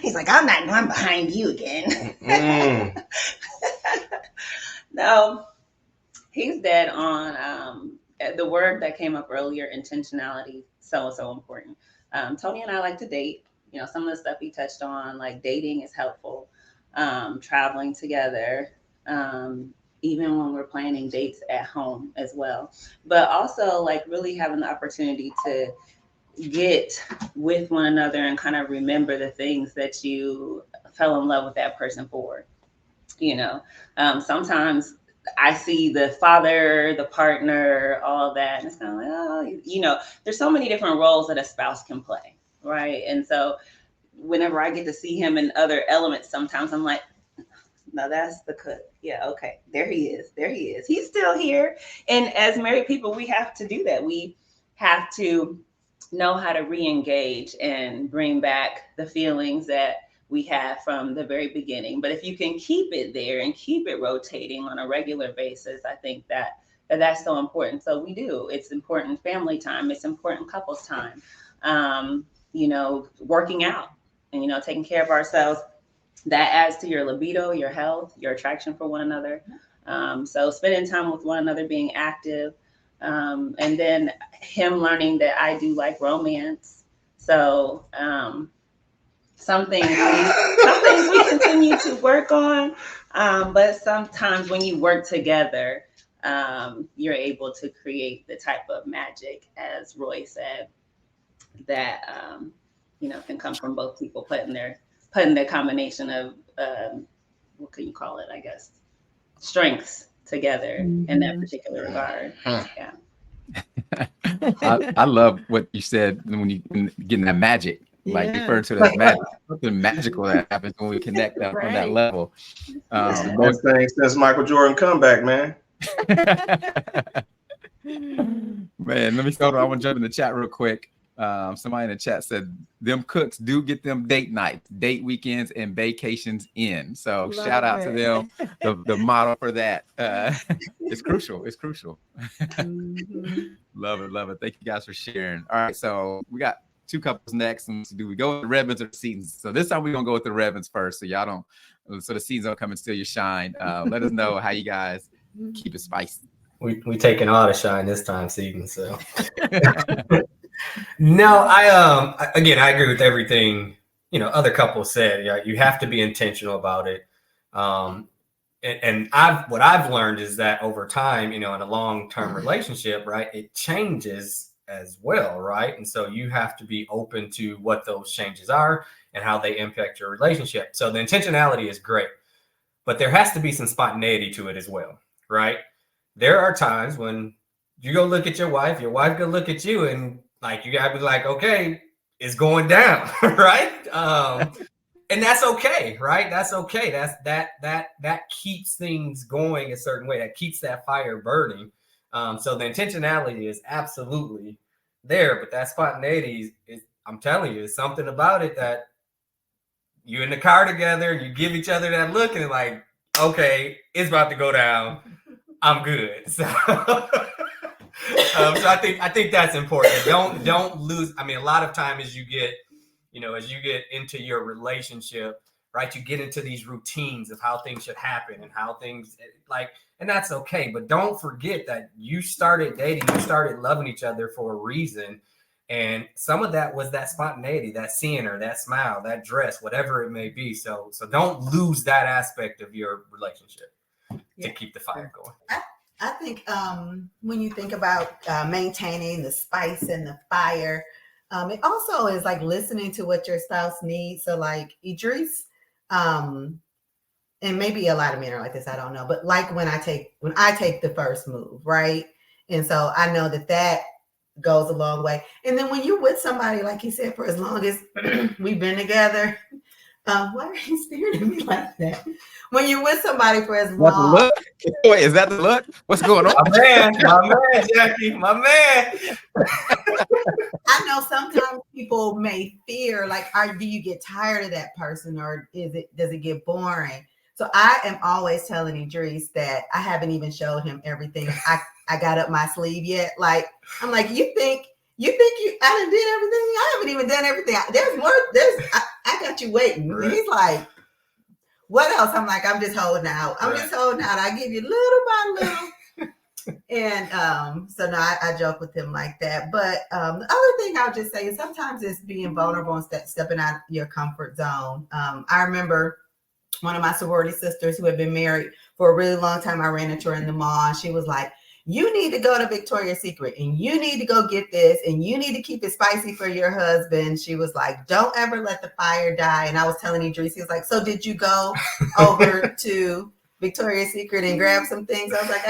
he's like, I'm not going behind you again. No, he's dead on the word that came up earlier, intentionality. So important. Tony and I like to date. Some of the stuff he touched on, like dating is helpful. Traveling together, even when we're planning dates at home as well. But also like really having the opportunity to get with one another and kind of remember the things that you fell in love with that person for. Sometimes I see the father, the partner, all that, and it's kind of like, there's so many different roles that a spouse can play, right? And so whenever I get to see him in other elements, sometimes I'm like, no, that's the cook. Yeah, okay, there he is. He's still here. And as married people, we have to do that. We have to know how to re-engage and bring back the feelings that we had from the very beginning. But if you can keep it there and keep it rotating on a regular basis, I think that's so important. So we do. It's important family time. It's important couples time. Working out and, taking care of ourselves. That adds to your libido, your health, your attraction for one another. So spending time with one another, being active, and then him learning that I do like romance. So some things we continue to work on, but sometimes when you work together, you're able to create the type of magic, as Roy said, that can come from both people putting their combination of what can you call it? I guess strengths together in that particular regard. Yeah. I love what you said when you getting that magic, like referring to that magic, something magical that happens when we connect on that level. It's the best thing since Michael Jordan comeback, man. Man, let me hold on. I want to jump in the chat real quick. Somebody in the chat said them cooks do get them date nights, date weekends, and vacations in. So shout out to them. The model for that. It's crucial. It's crucial. Love it. Thank you guys for sharing. All right, so we got two couples next. And do we go with the Revens or the Seasons? So this time we're gonna go with the Revens first, so y'all don't. So the Seasons don't come and steal your shine. Let us know how you guys keep it spicy. We taking all the shine this time, Season. So. No, I agree with everything other couples said. Yeah, you have to be intentional about it. And what I've learned is that over time, in a long-term relationship, right, it changes as well, right? And so you have to be open to what those changes are and how they impact your relationship. So the intentionality is great, but there has to be some spontaneity to it as well, right? There are times when you go look at your wife go look at you, and like you gotta be like, okay, it's going down, right? And that's okay, right? That's okay. That keeps things going a certain way. That keeps that fire burning. So the intentionality is absolutely there, but that spontaneity is, I'm telling you, it's something about it that you're in the car together, you give each other that look, and it's like, okay, it's about to go down. I'm good. So I think that's important. Don't lose. I mean, a lot of time as you get into your relationship, right, you get into these routines of how things should happen and how things and that's okay. But don't forget that you started dating, you started loving each other for a reason. And some of that was that spontaneity, that seeing her, that smile, that dress, whatever it may be. So don't lose that aspect of your relationship to keep the fire going. I think when you think about maintaining the spice and the fire, it also is like listening to what your spouse needs. So like Idris, and maybe a lot of men are like this, I don't know, but like when I take the first move, right? And so I know that goes a long way. And then when you're with somebody, like you said, for as long as we've been together, why are you staring at me like that? When you're with somebody for as long. Look? Wait, is that the look? What's going on? My man, Jackie, my man. I know sometimes people may fear, like, do you get tired of that person, or does it get boring? So I am always telling Idris that I haven't even showed him everything I got up my sleeve yet. Like, I'm like, you think I done did everything? I haven't even done everything. There's more. I got you waiting. Right. And he's like, what else? I'm like, I'm just holding out. I give you little by little. And so now I joke with him like that. But the other thing I'll just say is sometimes it's being vulnerable and stepping out your comfort zone. I remember one of my sorority sisters who had been married for a really long time. I ran into her in the mall, and she was like, you need to go to Victoria's Secret, and you need to go get this, and you need to keep it spicy for your husband. She was like, don't ever let the fire die. And I was telling Idris, he was like, so did you go over to Victoria's Secret and grab some things? I was like,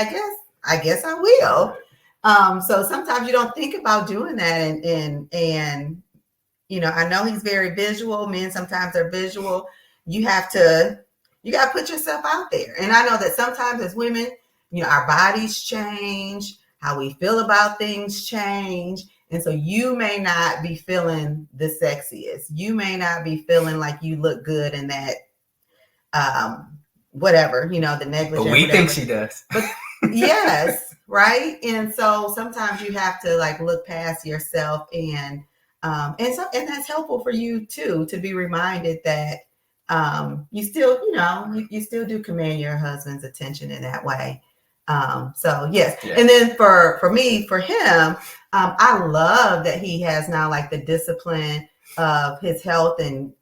I guess I will. So sometimes you don't think about doing that. And I know he's very visual. Men sometimes are visual. You got to put yourself out there. And I know that sometimes as women, our bodies change, how we feel about things change. And so you may not be feeling the sexiest. You may not be feeling like you look good in that, whatever, the negligee. But we think she does. But yes, right. And so sometimes you have to like look past yourself, and that's helpful for you too, to be reminded that you still, you still do command your husband's attention in that way. So yes. Yeah. And then for him, I love that he has now like the discipline of his health, and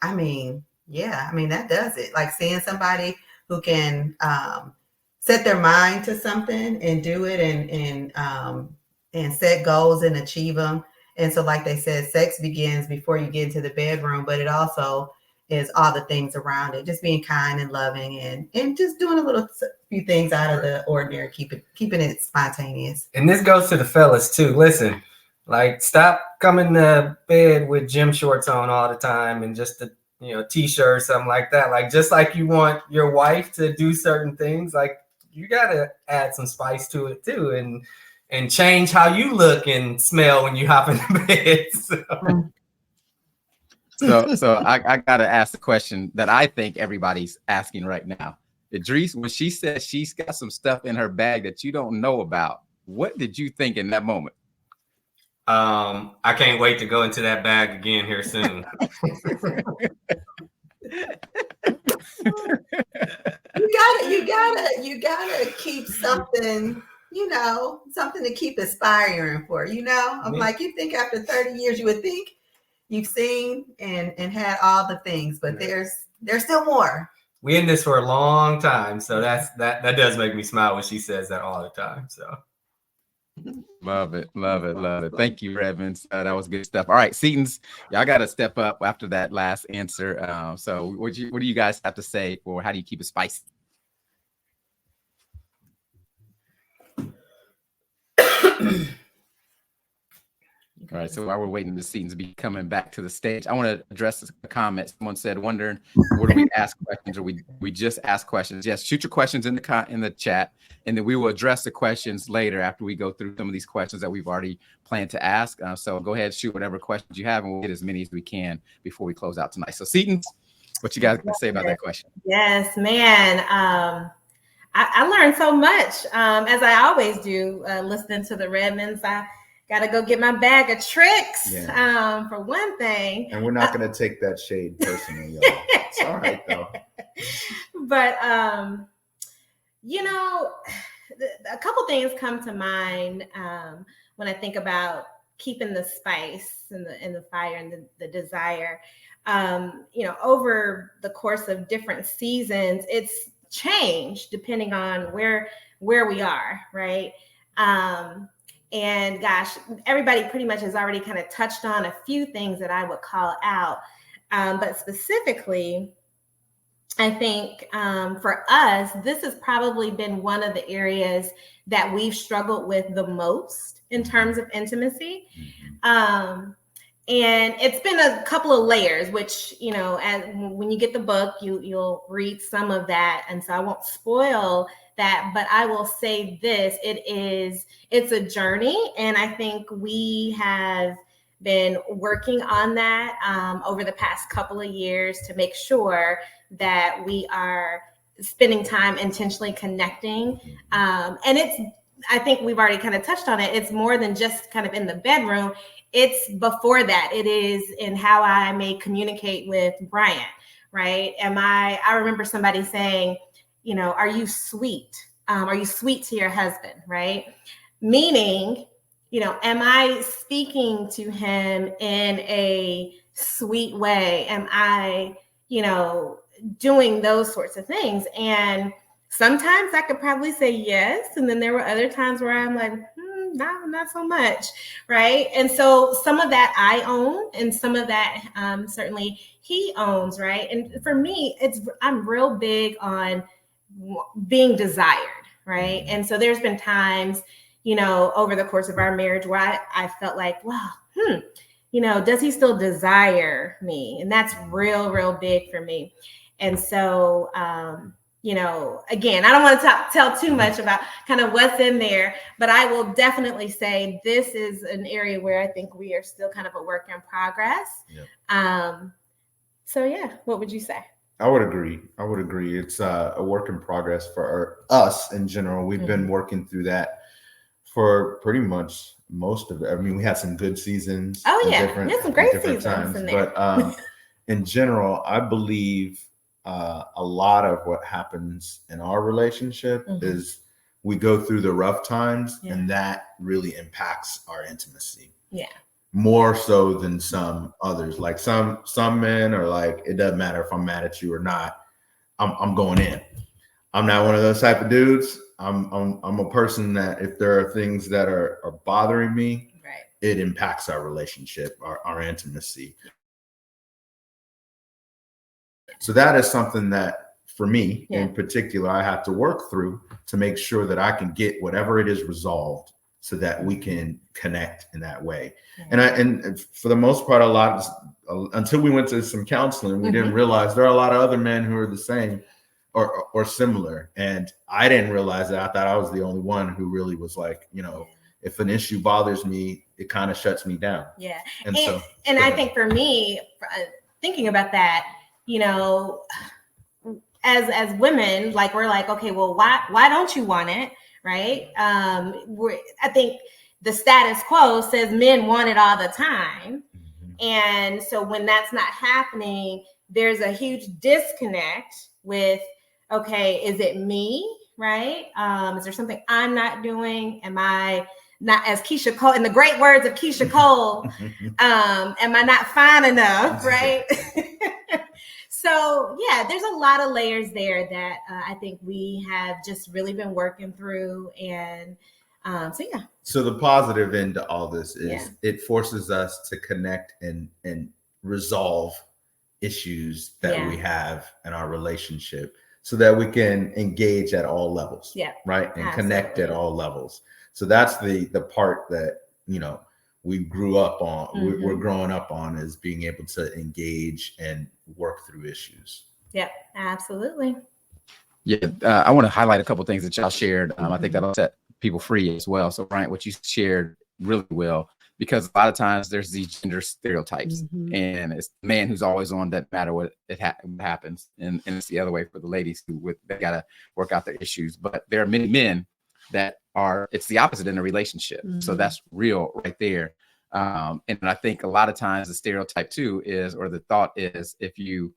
I mean, yeah, I mean, that does it. Like seeing somebody who can set their mind to something and do it, and set goals and achieve them. And so, like they said, sex begins before you get into the bedroom, but it also is all the things around it, just being kind and loving, and just doing a few things out of the ordinary, keeping it spontaneous. And this goes to the fellas too. Listen, like, stop coming to bed with gym shorts on all the time and just a t-shirt or something like that. Like, just like you want your wife to do certain things, like you gotta add some spice to it too, and change how you look and smell when you hop in the bed. So I gotta ask the question that I think everybody's asking right now. Idris, when she says she's got some stuff in her bag that you don't know about, what did you think in that moment? I can't wait to go into that bag again here soon. You gotta keep something, something to keep aspiring for, I'm like, you think after 30 years, you would think you've seen and had all the things, but there's still more. We in this for a long time. So that does make me smile when she says that all the time. So love it. Thank you, Revens. That was good stuff. All right, Setons, y'all got to step up after that last answer. So what do you guys have to say, or how do you keep it spicy? All right, so while we're waiting to Setons be coming back to the stage, I want to address a comment. Someone said, wondering, what do we ask questions, or we just ask questions? Yes, shoot your questions in the chat, and then we will address the questions later after we go through some of these questions that we've already planned to ask. So go ahead, shoot whatever questions you have, and we'll get as many as we can before we close out tonight. So Setons, what you guys going to say about that question? Yes, man. I learned so much, as I always do, listening to the Redmonds. I got to go get my bag of tricks, for one thing. And we're not going to take that shade personally, y'all. It's all right, though. But, a couple things come to mind when I think about keeping the spice and the fire and the desire. Over the course of different seasons, it's changed depending on where we are, right? And gosh, everybody pretty much has already kind of touched on a few things that I would call out. But specifically, I think for us, this has probably been one of the areas that we've struggled with the most in terms of intimacy. And it's been a couple of layers, which, when you get the book, you'll read some of that. And so I won't spoil that, but I will say this, it's a journey. And I think we have been working on that over the past couple of years to make sure that we are spending time intentionally connecting. And I think we've already kind of touched on it. It's more than just kind of in the bedroom. It's before that. It is in how I may communicate with Bryant, right? I remember somebody saying, are you sweet? Are you sweet to your husband, right? Meaning, am I speaking to him in a sweet way? Am I, doing those sorts of things? And sometimes I could probably say yes. And then there were other times where I'm like, no, not so much, right? And so some of that I own, and some of that certainly he owns, right? And for me, I'm real big on being desired, right? And so there's been times, over the course of our marriage where I felt like, well, does he still desire me? And that's real, real big for me. And so you know, again, I don't want to tell too much about kind of what's in there, but I will definitely say this is an area where I think we are still kind of a work in progress. So yeah, what would you say? I would agree. It's a work in progress for us in general. We've been working through that for pretty much most of it. I mean, we had some good seasons. Oh yeah, we had some great seasons times, in there. But in general, I believe a lot of what happens in our relationship is we go through the rough times, and that really impacts our intimacy. Yeah. More so than some others. Like some men are like, it doesn't matter if I'm mad at you or not. I'm going in. I'm not one of those type of dudes. I'm a person that if there are things that are bothering me, it impacts our relationship, our intimacy. So that is something that for me in particular, I have to work through to make sure that I can get whatever it is resolved so that we can connect in that way. And for the most part, until we went to some counseling, we didn't realize there are a lot of other men who are the same or similar. And I didn't realize that. I thought I was the only one who really was like, you know, if an issue bothers me, it kind of shuts me down. Yeah. And I think for me, thinking about that, you know, as women, like we're like, okay, well, why don't you want it? Right. I think the status quo says men want it all the time. And so when that's not happening, there's a huge disconnect with, okay, is it me? Right. Is there something I'm not doing? Am I not, as Keisha Cole, in the great words of Keisha Cole, am I not fine enough? Right. So yeah, there's a lot of layers there that I think we have just really been working through. And so yeah. So the positive end to all this is it forces us to connect and resolve issues that we have in our relationship so that we can engage at all levels. Yeah. Right. And connect at all levels. So that's the part that, you know, we grew up on, we're growing up on, is being able to engage and work through issues. Yeah, absolutely. Yeah, I want to highlight a couple of things that y'all shared. I think that'll set people free as well. So, Bryant, what you shared really well, because a lot of times there's these gender stereotypes, and it's the man who's always on, that matter what happens, and it's the other way for the ladies who they got to work out their issues. But there are many men that it's the opposite in a relationship. So that's real right there. And I think a lot of times the stereotype too is, or the thought is, if you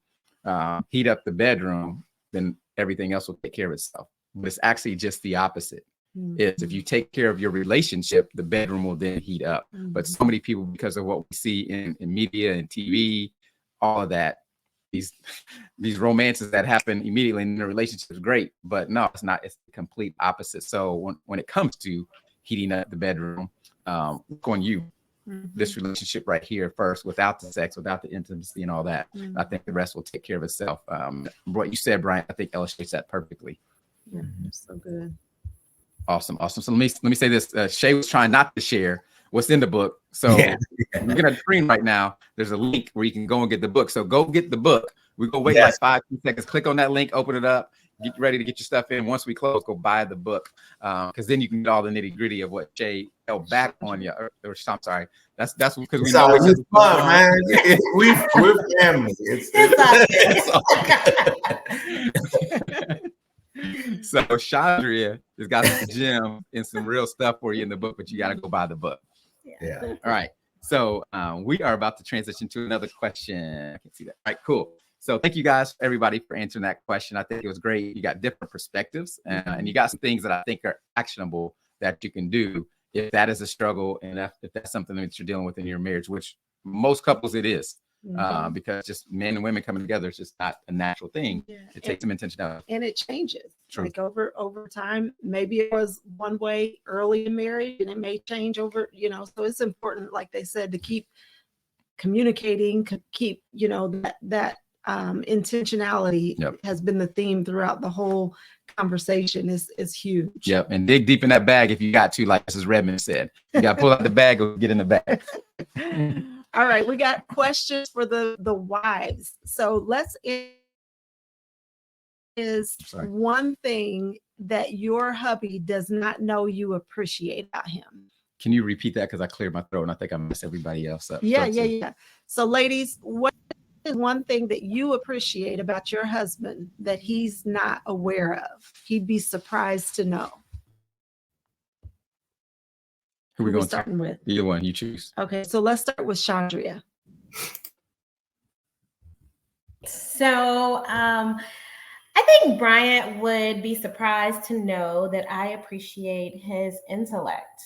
heat up the bedroom, then everything else will take care of itself. But it's actually just the opposite. Is if you take care of your relationship, the bedroom will then heat up. But so many people, because of what we see in media and TV, all of that, these romances that happen immediately in the relationship is great, but no, it's not. It's the complete opposite. So when it comes to heating up the bedroom, going this relationship right here first, without the sex, without the intimacy and all that, I think the rest will take care of itself. What you said, Bryant, I think illustrates that perfectly. Yeah, so good. Awesome. So let me say this. Shay was trying not to share what's in the book. So we're gonna screen right now. There's a link where you can go and get the book. So go get the book. We go wait like 5 seconds. Click on that link, open it up, get ready to get your stuff in. Once we close, go buy the book. Because then you can get all the nitty-gritty of what Shay held back on you. Or I'm sorry. That's because we know it's fun, man. We're family. So Chandria has got some gems and some real stuff for you in the book, but you got to go buy the book. Yeah. All right. So we are about to transition to another question. I can see that. All right, cool. So thank you guys, everybody, for answering that question. I think it was great. You got different perspectives, and you got some things that I think are actionable that you can do if that is a struggle, and if that's something that you're dealing with in your marriage, which most couples it is. Because just men and women coming together is just not a natural thing. It takes some intentionality, and it changes. True. Like over time. Maybe it was one way early in marriage, and it may change over. So it's important, like they said, to keep communicating, keep that intentionality has been the theme throughout the whole conversation. Is huge. Yep, and dig deep in that bag if you got to, like Mrs. Redmond said. You got to pull out the bag or get in the bag. All right, we got questions for the wives. So let's is Sorry. one thing that your hubby does not know you appreciate about him? Can you repeat that? Because I cleared my throat and I think I messed everybody else up. Yeah. So, ladies, what is one thing that you appreciate about your husband that he's not aware of? He'd be surprised to know. Who are we going starting with? Either one, you choose. Okay, so let's start with Chandria. So I think Bryant would be surprised to know that I appreciate his intellect.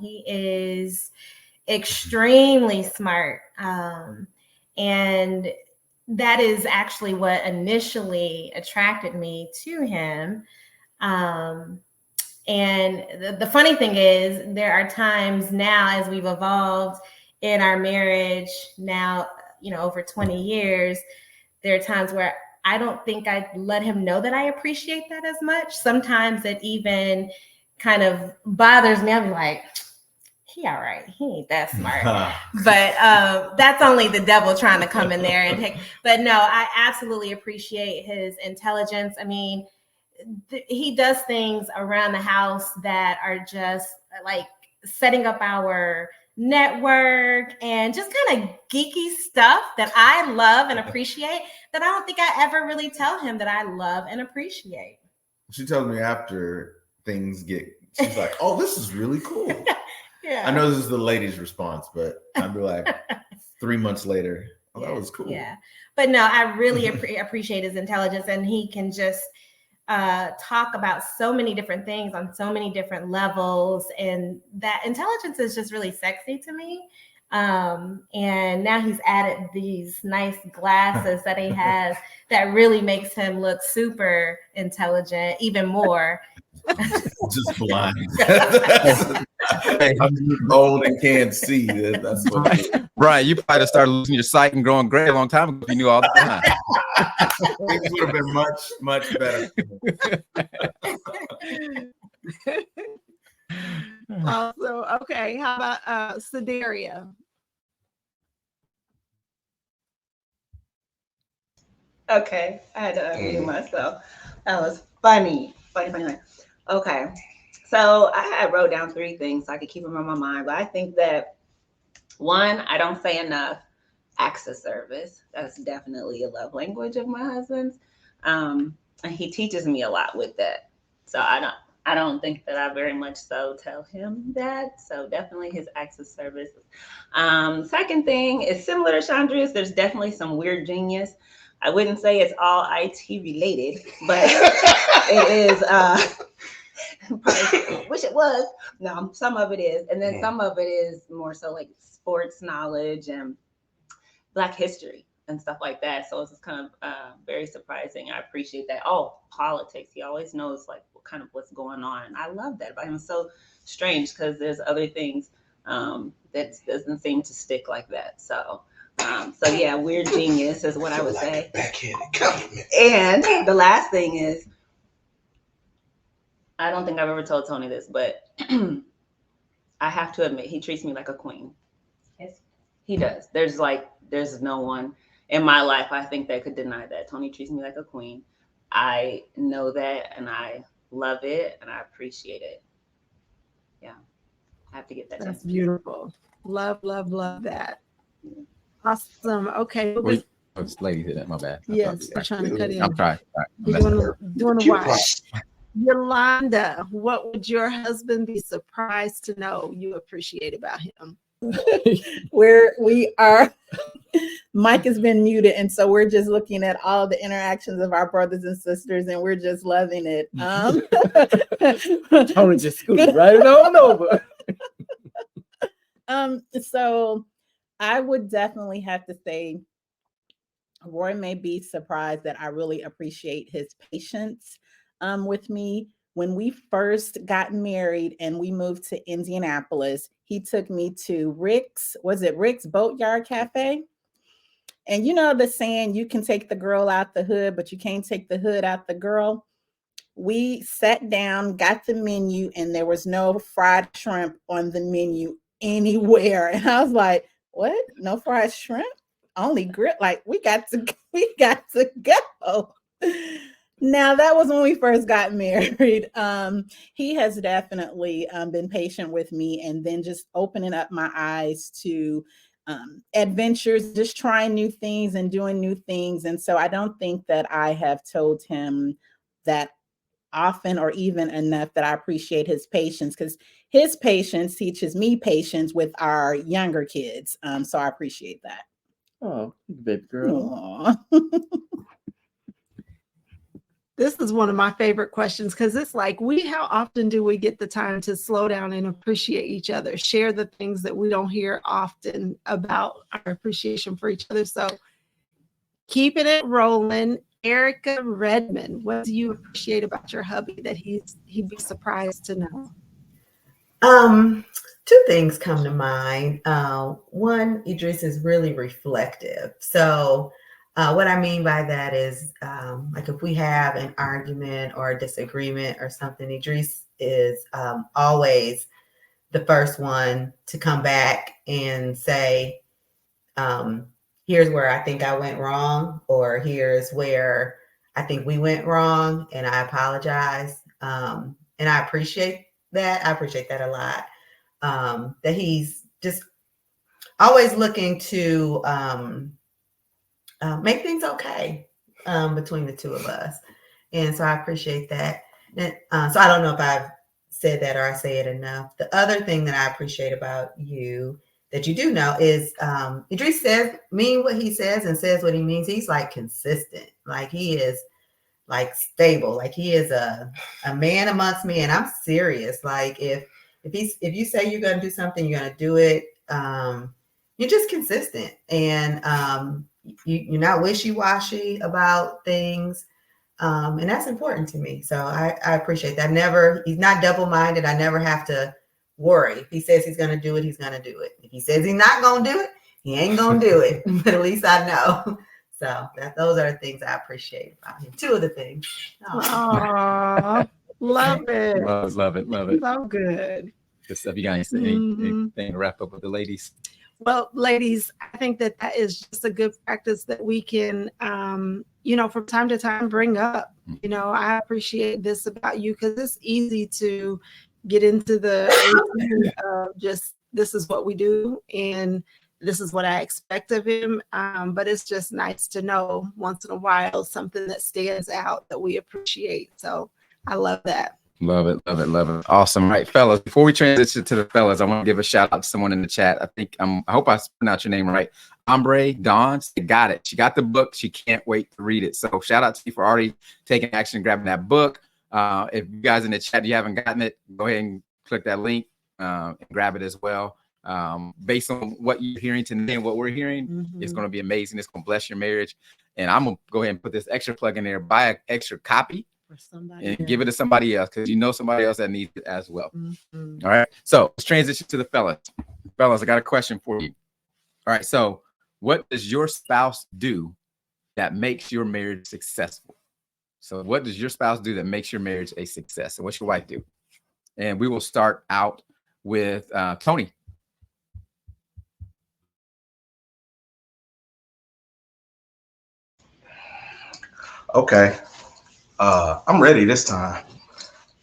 He is extremely smart. And that is actually what initially attracted me to him. And the funny thing is, there are times now as we've evolved in our marriage now, over 20 years, there are times where I don't think I let him know that I appreciate that as much. Sometimes it even kind of bothers me. I'll be like, he all right. He ain't that smart. But that's only the devil trying to come in there and take. But no, I absolutely appreciate his intelligence. I mean, he does things around the house that are just like setting up our network and just kind of geeky stuff that I love and appreciate that I don't think I ever really tell him that I love and appreciate. She tells me after things she's like, oh, this is really cool. Yeah. I know this is the lady's response, but I'd be like 3 months later, oh, that was cool. Yeah. But no, I really appreciate his intelligence, and he can just talk about so many different things on so many different levels, and that intelligence is just really sexy to me. And now he's added these nice glasses that he has that really makes him look super intelligent, even more. Just blind. I'm old and can't see. That's what Brian, you probably started losing your sight and growing gray a long time ago if you knew all the time. Things would have been much, much better. Also, okay, how about Sedaria? Okay, I had to unmute myself. That was funny. Okay, so I wrote down 3 things so I could keep them on my mind. But I think that one, I don't say enough acts of service. That's definitely a love language of my husband's, and he teaches me a lot with that. So I don't think that I very much so tell him that. So definitely his acts of service. Second thing is similar to Chandria's. There's definitely some weird genius. I wouldn't say it's all IT related, but it is. Probably wish it was. No, some of it is, and then some of it is more so like sports knowledge and Black history and stuff like that. So it's just kind of very surprising. I appreciate that. Oh, politics. He always knows like what's going on. And I love that about him. It's so strange because there's other things that doesn't seem to stick like that. So yeah, weird genius is what I would say. Backhanded compliment. And the last thing is, I don't think I've ever told Tony this, but I have to admit, he treats me like a queen. Yes, he does. There's no one in my life, I think, that could deny that. Tony treats me like a queen. I know that, and I love it, and I appreciate it. Yeah, I have to get that. That's beautiful. Love that. Awesome. Okay. This lady did that. My bad. Yes, we're trying to cut in. I'm trying. You're doing a watch. Yolanda, what would your husband be surprised to know you appreciate about him? Where we are, Mike has been muted, and so we're just looking at all the interactions of our brothers and sisters, and we're just loving it. Tony just scooted right on over. So I would definitely have to say Roy may be surprised that I really appreciate his patience with me. When we first got married and we moved to Indianapolis, he took me to Rick's Boatyard Cafe. And you know the saying, you can take the girl out the hood, but you can't take the hood out the girl. We sat down, got the menu, and there was no fried shrimp on the menu anywhere. And I was like, what? No fried shrimp? Only grill? Like, we got to go. Now that was when we first got married. He has definitely been patient with me, and then just opening up my eyes to adventures, just trying new things and doing new things. And so I don't think that I have told him that often or even enough that I appreciate his patience, because his patience teaches me patience with our younger kids. So I appreciate that. Oh, baby girl. Aw. This is one of my favorite questions because it's like, how often do we get the time to slow down and appreciate each other, share the things that we don't hear often about our appreciation for each other? So keeping it rolling. Erica Redmond, what do you appreciate about your hubby that he'd be surprised to know? Two things come to mind. One, Idris is really reflective. So, what I mean by that is, like if we have an argument or a disagreement or something, Idris is always the first one to come back and say, here's where I think I went wrong, or here's where I think we went wrong, and I apologize. And I appreciate that. I appreciate that a lot. That he's just always looking to make things okay between the two of us. And so I appreciate that. And, so I don't know if I've said that or I say it enough. The other thing that I appreciate about you that you do know is Idris mean what he says and says what he means. He's like consistent. Like he is like stable. Like he is a man amongst men. I'm serious. Like if you say you're going to do something, you're going to do it. You're just consistent, and you're not wishy-washy about things. And that's important to me. So I appreciate that. He's not double-minded. I never have to worry. If he says he's going to do it, he's going to do it. If he says he's not going to do it, he ain't going to do it. But at least I know. So those are the things I appreciate about him. Two of the things. Aww, love it. Love it. So good. Good stuff. You got anything to wrap up with the ladies? Well, ladies, I think that is just a good practice that we can, from time to time bring up. I appreciate this about you because it's easy to get into the routine of just this is what we do and this is what I expect of him. But it's just nice to know once in a while something that stands out that we appreciate. So I love that. Love it. Awesome. All right, fellas, before we transition to the fellas, I want to give a shout out to someone in the chat. I hope I pronounced your name right. Ombre Dawn got it. She got the book. She can't wait to read it. So shout out to you for already taking action and grabbing that book. If you guys in the chat, you haven't gotten it, go ahead and click that link and grab it as well. Based on what you're hearing today and what we're hearing, it's going to be amazing. It's going to bless your marriage. And I'm going to go ahead and put this extra plug in there. Buy an extra copy and give it to somebody else because somebody else that needs it as well. All right. So let's transition to the fellas. Fellas, I got a question for you. All right. So what does your spouse do that makes your marriage successful? So what does your spouse do that makes your marriage a success? And what's your wife do? And we will start out with Tony. Okay. I'm ready this time.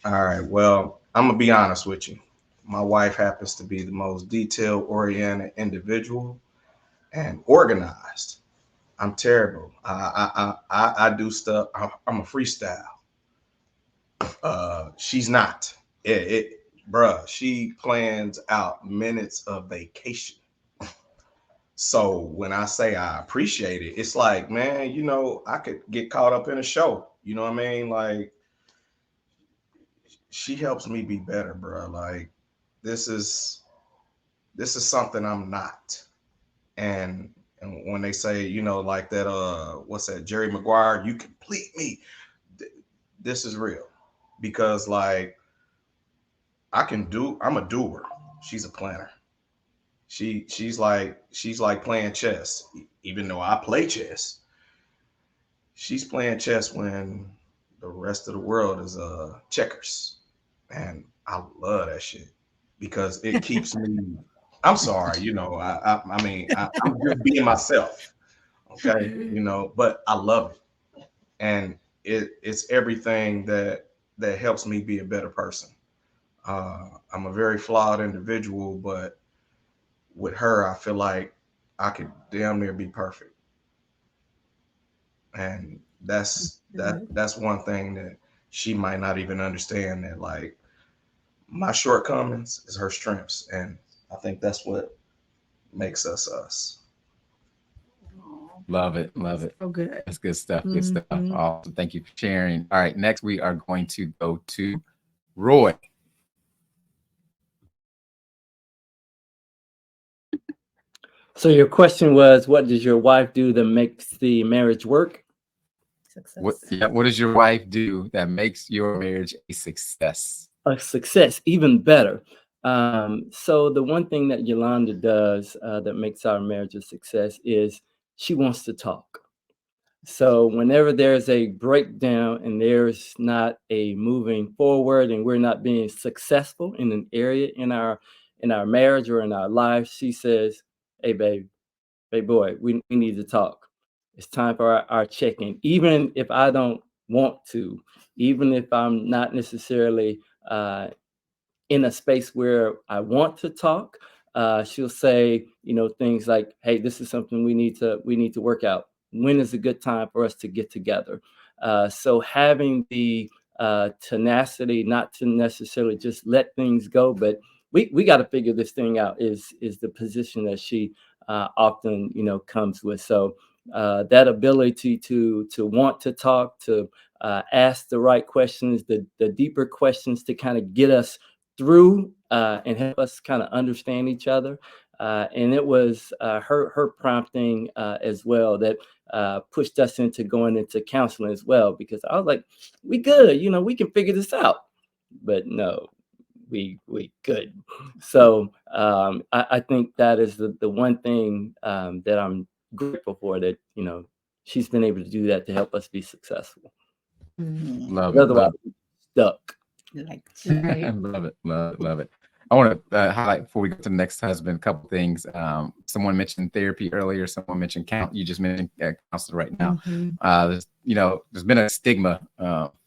All right. Well, I'm going to be honest with you. My wife happens to be the most detail-oriented individual and organized. I'm terrible. I do stuff. I'm a freestyle. She's not. Bruh, she plans out minutes of vacation. So when I say I appreciate it, it's like, man, I could get caught up in a show. You know what I mean? Like, she helps me be better, bro. Like, this is something I'm not. And when they say, like that, what's that, Jerry Maguire, you complete me. This is real because, like, I'm a doer. She's a planner. She's like playing chess, even though I play chess. She's playing chess when the rest of the world is checkers, and I love that shit because it keeps me. I'm sorry, I mean, I'm just being myself, okay, but I love it, and it's everything that helps me be a better person. I'm a very flawed individual, but with her, I feel like I could damn near be perfect. And that's one thing that she might not even understand, that like my shortcomings is her strengths, and I think that's what makes us us. Love it. Love it. So good. That's good stuff. Good stuff. Mhm. Awesome. Thank you for sharing. All right. Next, we are going to go to Roy. So your question was, what does your wife do that makes the marriage work? Success. What does your wife do that makes your marriage a success? A success, even better. So the one thing that Yolanda does that makes our marriage a success is she wants to talk. So whenever there's a breakdown and there's not a moving forward and we're not being successful in an area in our marriage or in our lives, she says, "Hey, babe, hey, boy, we need to talk. It's time for our check-in." Even if I don't want to, even if I'm not necessarily in a space where I want to talk, she'll say, things like, "Hey, this is something we need to work out. When is a good time for us to get together?" So having the tenacity, not to necessarily just let things go, but we got to figure this thing out, is the position that she often comes with. So that ability to want to talk, to ask the right questions, the deeper questions to kind of get us through and help us kind of understand each other. And it was her prompting as well that pushed us into going into counseling as well, because I was like, we good, we can figure this out. But no, we could. So I think that is the one thing that I'm grateful for, that she's been able to do that to help us be successful. Love But it. otherwise, stuck. Like, Love it. Love it. Love it. I want to highlight, before we go to the next husband, a couple things. Someone mentioned therapy earlier. Someone mentioned you just mentioned counselor right now. There's been a stigma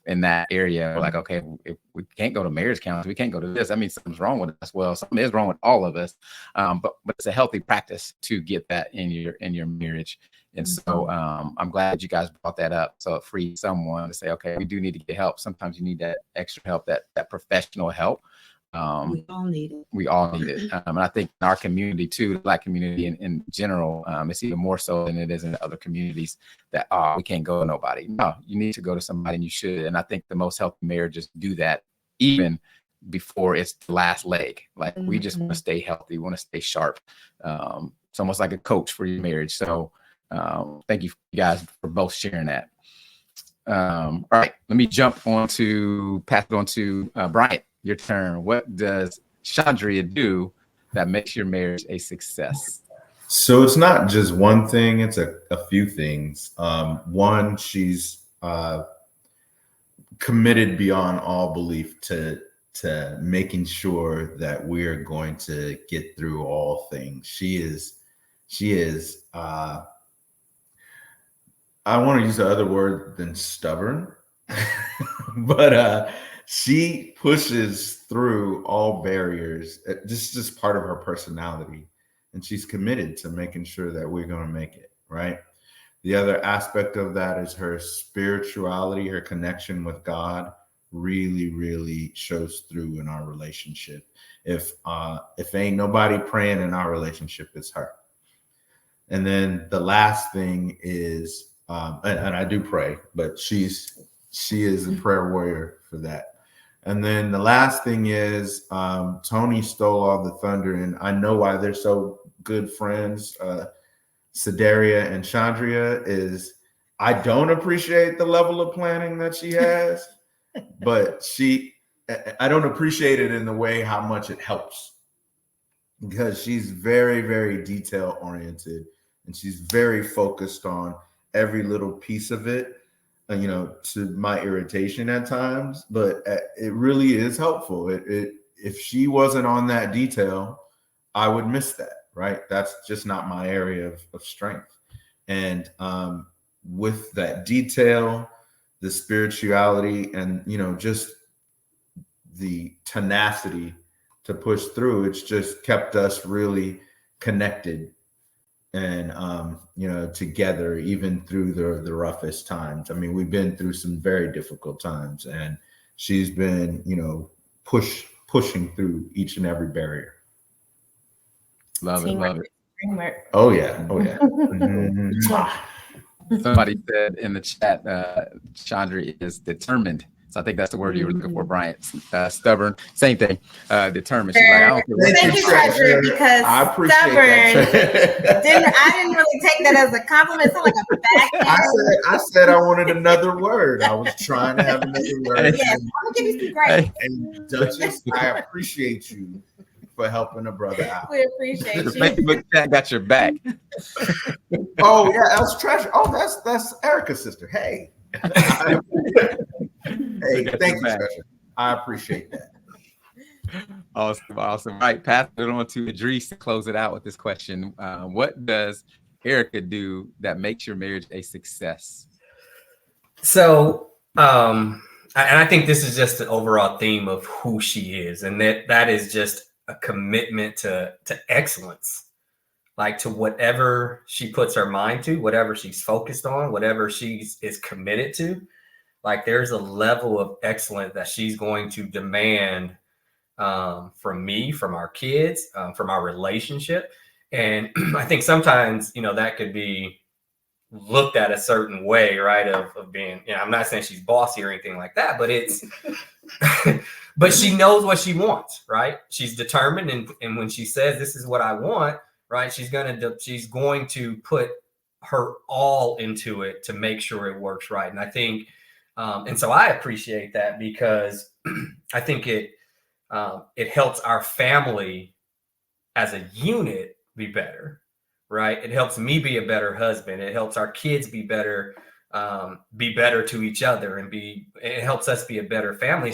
in that area. Like, okay, if we can't go to marriage counseling, we can't go to this, that means something's wrong with us. Well, something is wrong with all of us. But it's a healthy practice to get that in your marriage. And so I'm glad that you guys brought that up. So it frees someone to say, okay, we do need to get help. Sometimes you need that extra help, that professional help. We all need it. We all need it. And I think in our community too, the Black community in general, it's even more so than it is in other communities, that we can't go to nobody. No, you need to go to somebody, and you should. And I think the most healthy marriages do that even before it's the last leg. Like, we just want to stay healthy, want to stay sharp. It's almost like a coach for your marriage. So thank you guys for both sharing that. All right, let me pass it on to Bryant. Your turn. What does Chandria do that makes your marriage a success? So it's not just one thing, it's a few things. One, she's committed beyond all belief to making sure that we're going to get through all things. She is I want to use the other word than stubborn, but she pushes through all barriers. This is just part of her personality, and she's committed to making sure that we're going to make it, right? The other aspect of that is her spirituality, her connection with God really, really shows through in our relationship. If ain't nobody praying in our relationship, it's her. And then the last thing is, and I do pray, but she is a prayer warrior for that. And then the last thing is, Tony stole all the thunder, and I know why they're so good friends. Sedaria and Chandria is, I don't appreciate the level of planning that she has, but I don't appreciate it in the way how much it helps, because she's very, very detail oriented, and she's very focused on every little piece of it, to my irritation at times, but it really is helpful. If she wasn't on that detail, I would miss that, right? That's just not my area of strength. And with that detail the spirituality and, you know, just the tenacity to push through. It's just kept us really connected and, you know, together, even through the roughest times. I mean, we've been through some very difficult times, and she's been, you know, pushing through each and every barrier. Love it, love it. Teamwork. Oh yeah, oh yeah. Somebody said in the chat, Chandra is determined. So I think that's the word you were looking for, Bryant. Stubborn, same thing. Determined. She's like, I don't care what Thank you, Cedric, because I appreciate stubborn. that. I didn't really take that as a compliment. It's like a backhand. I said I wanted another word. I was trying to have another word. Yes, I'm gonna give you some grace. And Duchess, I appreciate you for helping a brother out. We appreciate you. Facebook chat got your back. Oh yeah, that's Treasure. Oh, that's Erica's sister. Hey. Hey, thank you, Treasure. I appreciate that. Awesome, awesome. All right, pass it on to Idris to close it out with this question. What does Erica do that makes your marriage a success? So, and I think this is just the overall theme of who she is, and that is just a commitment to excellence, like to whatever she puts her mind to, whatever she's focused on, whatever she is committed to. Like there's a level of excellence that she's going to demand from me, from our kids, from our relationship. And I think sometimes, you know, that could be looked at a certain way, right? Of being, you know, I'm not saying she's bossy or anything like that, but it's, but she knows what she wants, right? She's determined. And when she says, this is what I want, right? She's going to put her all into it to make sure it works right. And I think, and so I appreciate that because I think it helps our family as a unit be better, right? It helps me be a better husband. It helps our kids be better to each other, and it helps us be a better family.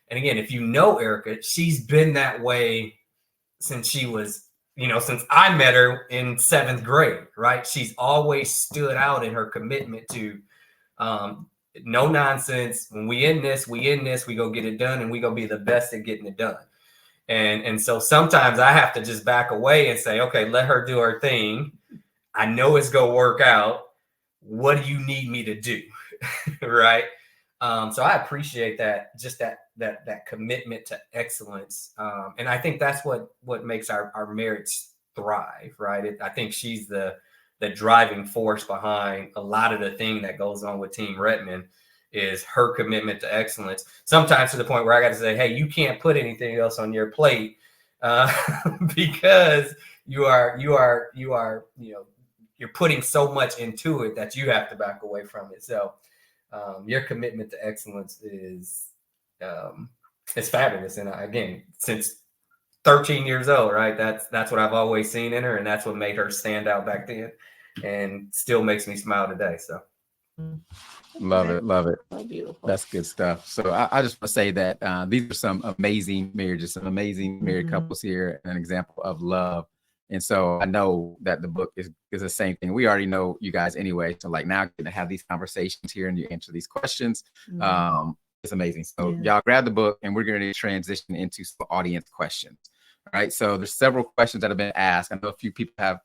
And again, if you know Erica, she's been that way since she was, you know, since I met her in 7th grade, right? She's always stood out in her commitment to no nonsense. When we in this, we go get it done, and we go be the best at getting it done. And so sometimes I have to just back away and say, okay, let her do her thing. I know it's going to work out. What do you need me to do? Right. So I appreciate that, just that commitment to excellence. And I think that's what makes our marriage thrive. Right. I think she's the driving force behind a lot of the thing that goes on with Team Redmond is her commitment to excellence. Sometimes to the point where I got to say, hey, you can't put anything else on your plate because you are, you know, you're putting so much into it that you have to back away from it. So your commitment to excellence is fabulous. And again, since 13 years old, right? That's what I've always seen in her, and that's what made her stand out back then, and still makes me smile today. So. Love it. Love it. So beautiful. That's good stuff. So I just want to say that these are some amazing marriages, some amazing married couples here, and an example of love. And so I know that the book is the same thing. We already know you guys anyway. So like now getting to have these conversations here and you answer these questions. It's amazing. So y'all grab the book and we're going to transition into some audience questions. All right. So there's several questions that have been asked. I know a few people have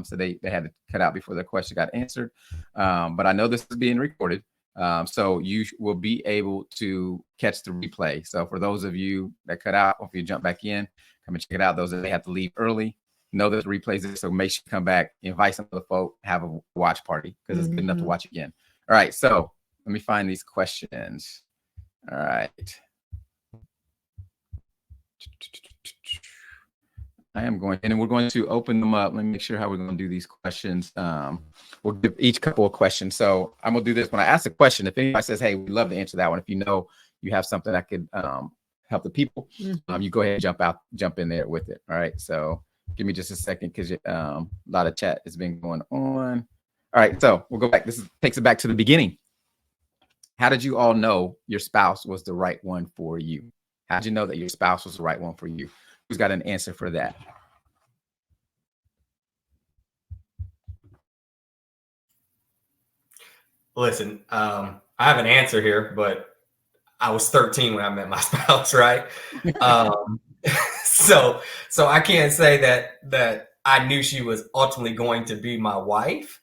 so they had to cut out before their question got answered. But I know this is being recorded. So you will be able to catch the replay. So for those of you that cut out, or if you jump back in, come and check it out. Those that may have to leave early, know that the replays is, so make sure you come back, invite some of the folk, have a watch party because it's good enough to watch again. All right. So let me find these questions. All right. I am going, and we're going to open them up. Let me make sure how we're going to do these questions. We'll give each couple of questions. So I'm going to do this. When I ask a question, if anybody says, hey, we'd love to answer that one. If you know you have something that could help the people, you go ahead and jump in there with it. All right. So give me just a second because a lot of chat has been going on. All right. So we'll go back. This takes it back to the beginning. How did you all know your spouse was the right one for you? How did you know that your spouse was the right one for you? Who's got an answer for that? Listen, I have an answer here, but I was 13 when I met my spouse, right? Um, so I can't say that I knew she was ultimately going to be my wife,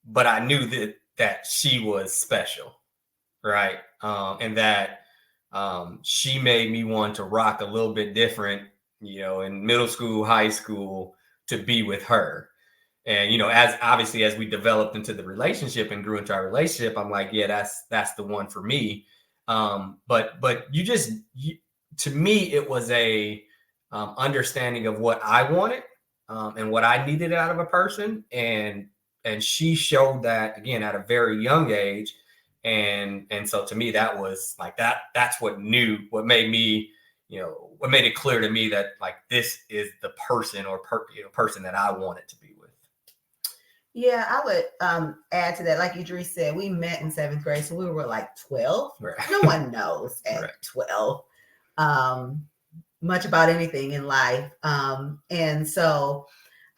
but I knew that she was special, right? And that she made me want to rock a little bit different, in middle school, high school, to be with her. And as we developed into the relationship and grew into our relationship, I'm like, yeah, that's the one for me. But to me, it was a understanding of what I wanted and what I needed out of a person, and she showed that again at a very young age, and so to me that was like that's what made me, what made it clear to me that like this is the person or person that I wanted to be with. Yeah, I would add to that. Like Idris said, we met in 7th grade, so we were like 12. Right. No one knows at Right. 12 much about anything in life. And so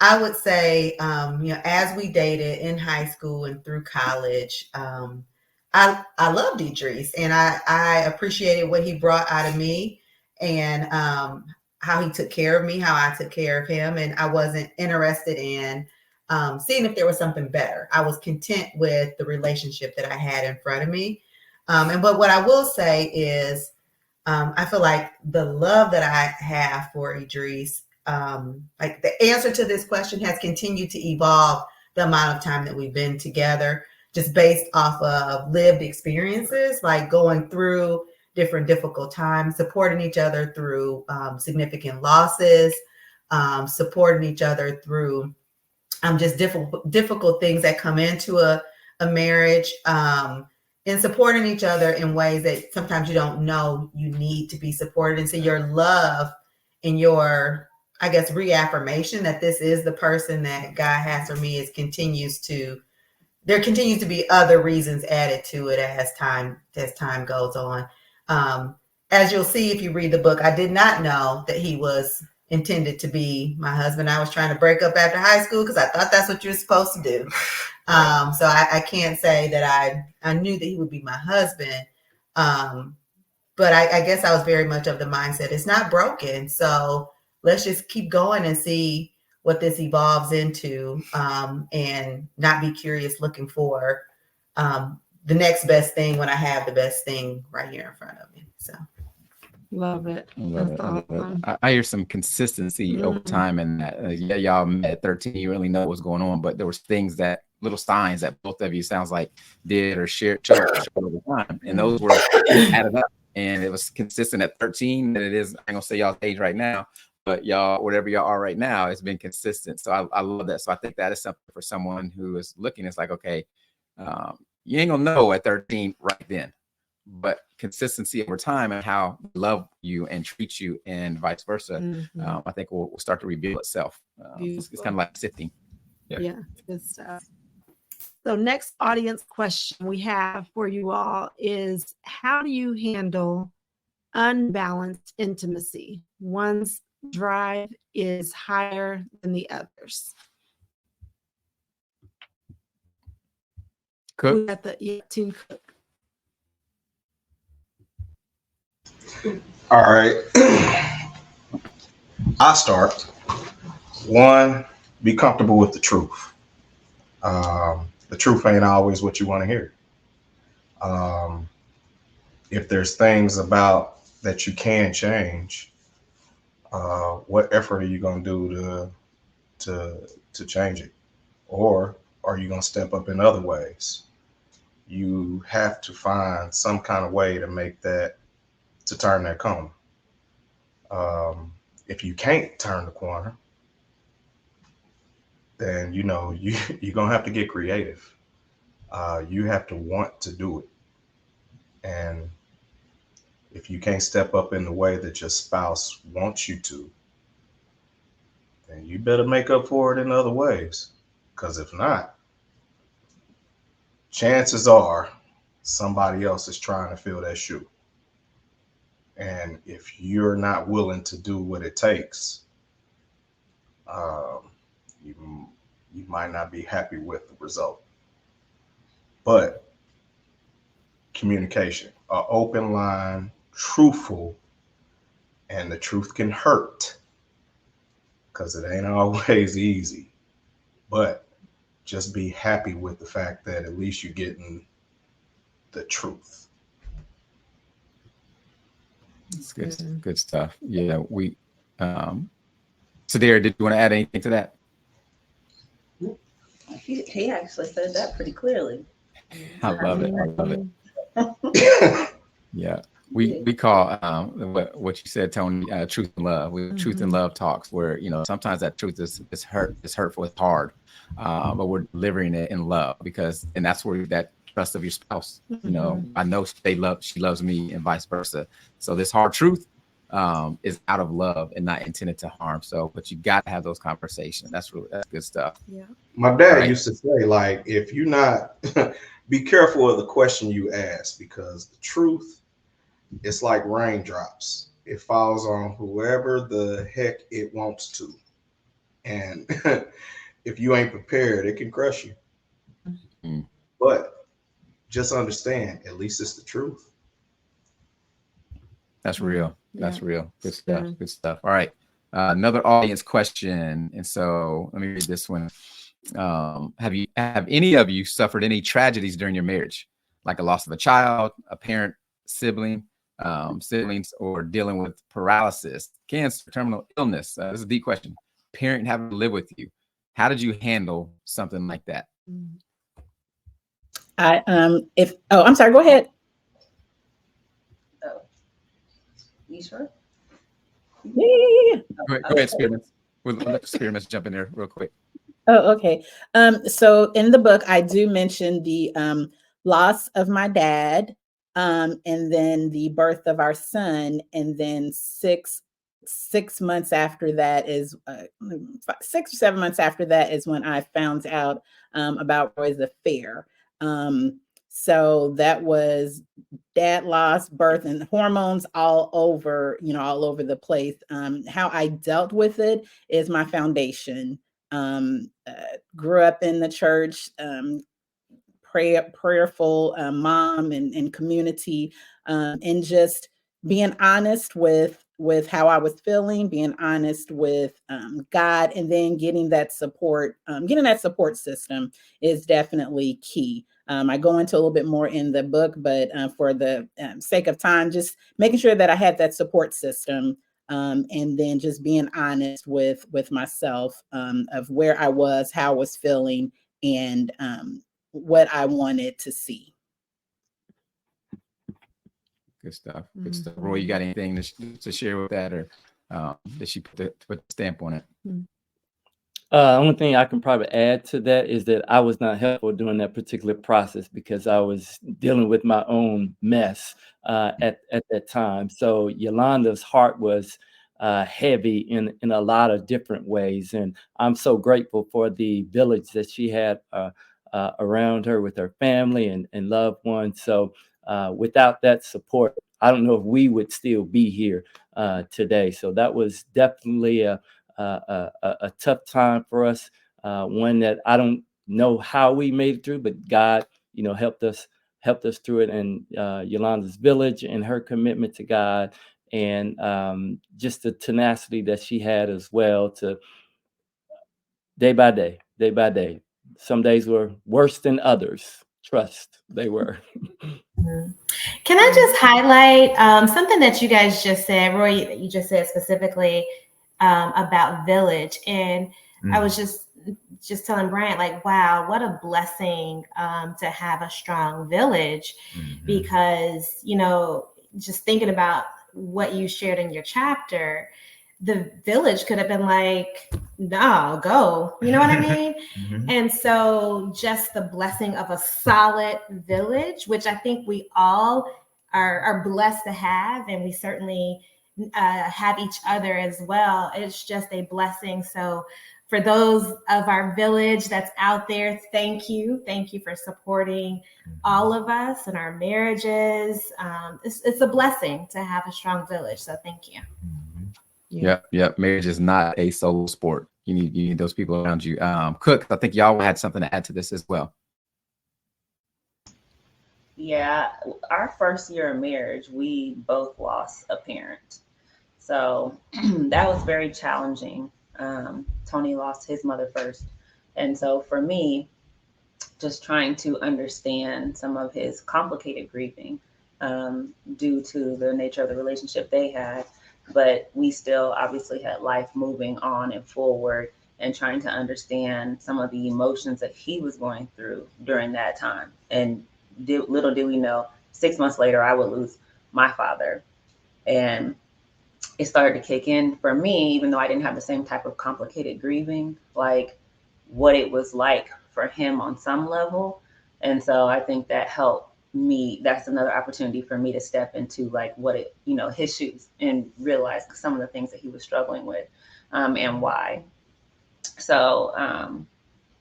I would say, as we dated in high school and through college, I loved Idris, and I appreciated what he brought out of me, and how he took care of me, how I took care of him, and I wasn't interested in seeing if there was something better. I was content with the relationship that I had in front of me. But what I will say is, I feel like the love that I have for Idris, like the answer to this question has continued to evolve the amount of time that we've been together, just based off of lived experiences, like going through different difficult times, supporting each other through significant losses, supporting each other through just difficult things that come into a marriage, and supporting each other in ways that sometimes you don't know you need to be supported. And so your love and your, I guess, reaffirmation that this is the person that God has for me there continues to be other reasons added to it as time goes on. As you'll see if you read the book, I did not know that he was intended to be my husband. I was trying to break up after high school because I thought that's what you're supposed to do. So I can't say that I knew that he would be my husband. But I guess I was very much of the mindset, it's not broken. So let's just keep going and see what this evolves into, and not be curious looking for the next best thing when I have the best thing right here in front of me. So. Love it. That's awesome. I hear some consistency over time, and that yeah, y'all met at 13. You really know what's going on, but there was things that little signs that both of you sounds like did or shared over time, and those were added up, and it was consistent at 13. That it is. I'm gonna say y'all's age right now, but y'all, whatever y'all are right now, it's been consistent. So I love that. So I think that is something for someone who is looking. It's like, okay, you ain't gonna know at 13 right then, but consistency over time and how they love you and treat you and vice versa, I think will start to reveal itself. It's kind of like sifting. Yeah, good stuff. So next audience question we have for you all is, how do you handle unbalanced intimacy? One's drive is higher than the others. Cook? We got Team Cook. All right. I start. One, be comfortable with the truth. The truth ain't always what you want to hear. If there's things about that you can change, what effort are you going to do to change it? Or are you going to step up in other ways? You have to find some kind of way to turn that corner. If you can't turn the corner, then you're gonna have to get creative. You have to want to do it, and if you can't step up in the way that your spouse wants you to, then you better make up for it in other ways. Because if not, chances are somebody else is trying to fill that shoe. And if you're not willing to do what it takes, you might not be happy with the result. But communication, an open line, truthful, and the truth can hurt because it ain't always easy. But just be happy with the fact that at least you're getting the truth. It's good stuff. Yeah, we Sadira, did you want to add anything to that? He actually said that pretty clearly. I love it. I love it. Yeah. We call what you said, Tony, truth and love. Truth and love talks where, you know, sometimes that truth is hurtful, it's hard, but we're delivering it in love and that's where that trust of your spouse, you know, I know she loves me and vice versa. So this hard truth is out of love and not intended to harm. So, but you got to have those conversations. That's good stuff. Yeah. My dad used to say, like, if you're not, be careful of the question you ask, because the truth, it's like raindrops. It falls on whoever the heck it wants to. And if you ain't prepared, it can crush you. Mm-hmm. But just understand, at least it's the truth. That's real. That's real. Good stuff. Good stuff. All right. Another audience question. And so let me read this one. Have any of you suffered any tragedies during your marriage, like a loss of a child, a parent, siblings, or dealing with paralysis, cancer, terminal illness? This is a deep question. Parent having to live with you. How did you handle something like that? I'm sorry, go ahead. Oh, you sure? Yeah. Go ahead, Spearmans. We'll let Spearmans jump in there real quick. Oh, okay. So in the book, I do mention the loss of my dad, and then the birth of our son, and then six months after that is 6 or 7 months after that is when I found out about Roy's affair. So that was dad loss, birth, and hormones all over the place. How I dealt with it is my foundation. Grew up in the church, prayerful mom and community, and just being honest with how I was feeling, being honest with God, and then getting that support system is definitely key. I go into a little bit more in the book, but for the sake of time, just making sure that I had that support system. And then just being honest with myself of where I was, how I was feeling, and what I wanted to see. Good stuff. Good stuff. Roy, you got anything to share with that, or did she put the stamp on it? Only thing I can probably add to that is that I was not helpful during that particular process because I was dealing with my own mess at that time. So Yolanda's heart was heavy in a lot of different ways, and I'm so grateful for the village that she had around her with her family and loved ones. So without that support, I don't know if we would still be here today. So that was definitely a tough time for us, one that I don't know how we made it through, but God, helped us through it. And Yolanda's village and her commitment to God, and just the tenacity that she had as well, to day by day. Some days were worse than others. Trust, they were. Can I just highlight something that you guys just said, Roy, that you just said specifically about village. And I was just telling Bryant, like, wow, what a blessing to have a strong village, because, just thinking about what you shared in your chapter, the village could have been like, no, go, you know what I mean? And so just the blessing of a solid village, which I think we all are blessed to have, and we certainly have each other as well. It's just a blessing. So for those of our village that's out there, thank you for supporting all of us and our marriages. It's a blessing to have a strong village, so thank you. Yep. Marriage is not a solo sport. You need those people around you. Cook, I think y'all had something to add to this as well. Yeah, our first year of marriage, we both lost a parent. So that was very challenging. Tony lost his mother first. And so for me, just trying to understand some of his complicated grieving due to the nature of the relationship they had. But we still obviously had life moving on and forward and trying to understand some of the emotions that he was going through during that time. And little did we know, 6 months later, I would lose my father. And it started to kick in for me, even though I didn't have the same type of complicated grieving, like what it was like for him on some level. And so I think that helped me. That's another opportunity for me to step into like what it, his shoes and realize some of the things that he was struggling with and why. So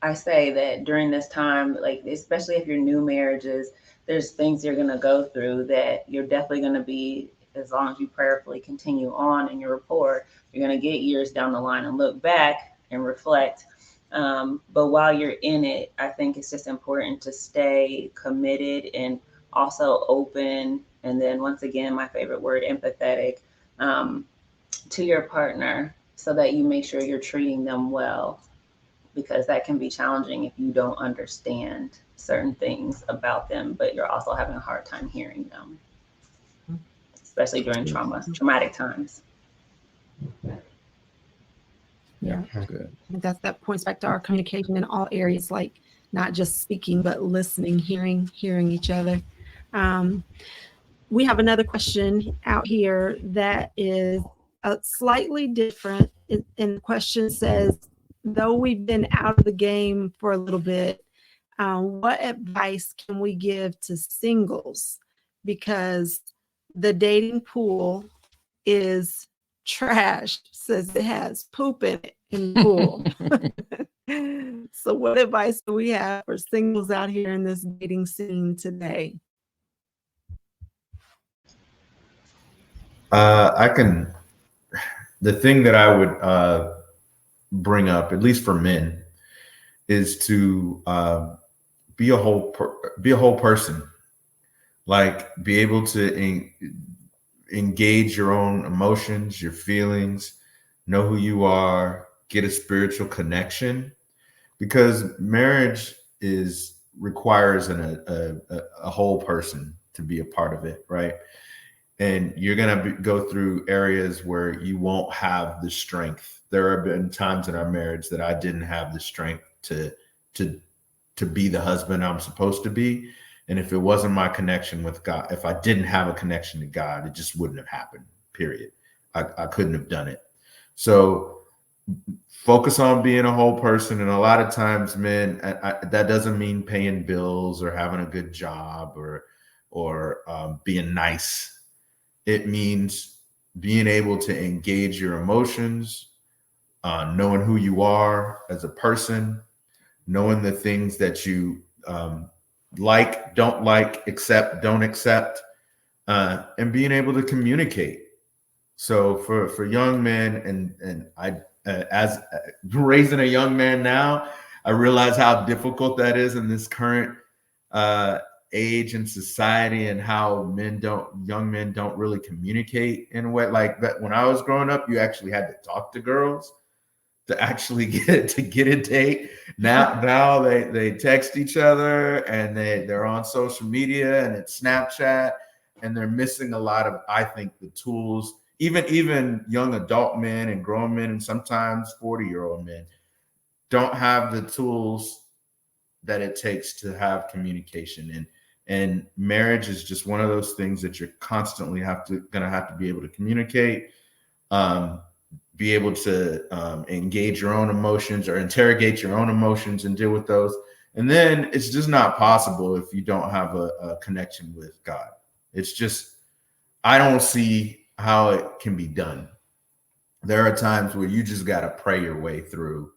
I say that during this time, like especially if you're new marriages, there's things you're gonna go through that you're definitely gonna be, as long as you prayerfully continue on in your rapport, you're gonna get years down the line and look back and reflect. But while you're in it, I think it's just important to stay committed and also open. And then once again, my favorite word, empathetic, to your partner so that you make sure you're treating them well, because that can be challenging if you don't understand certain things about them, but you're also having a hard time hearing them, especially during traumatic times. Yeah. Good. That points back to our communication in all areas, like not just speaking, but listening, hearing each other. We have another question out here that is slightly different. And the question says, though we've been out of the game for a little bit, what advice can we give to singles? Because the dating pool is trash, says it has poop in it in the pool. So what advice do we have for singles out here in this dating scene today? The thing that I would bring up, at least for men, is to be a whole person. Like, be able to engage your own emotions, your feelings, know who you are, get a spiritual connection, because marriage requires a whole person to be a part of it, right? And you're gonna go through areas where you won't have the strength. There have been times in our marriage that I didn't have the strength to be the husband I'm supposed to be. And if it wasn't my connection with God, if I didn't have a connection to God, it just wouldn't have happened, period. I couldn't have done it. So focus on being a whole person. And a lot of times, men, that doesn't mean paying bills or having a good job or being nice. It means being able to engage your emotions, knowing who you are as a person, knowing the things that you like, don't like, accept, don't accept, and being able to communicate. So for young men, and I, as raising a young man now, I realize how difficult that is in this current age and society, and how young men don't really communicate in a way like that. When I was growing up, you actually had to talk to girls to actually get a date. Now they text each other, and they're on social media, and it's Snapchat, and they're missing a lot of, I think, the tools. Even young adult men and grown men, and sometimes 40-year-old men, don't have the tools that it takes to have communication. And marriage is just one of those things that you're constantly gonna have to be able to communicate, be able to engage your own emotions or interrogate your own emotions and deal with those. And then it's just not possible if you don't have a connection with God. It's just, I don't see how it can be done. There are times where you just got to pray your way through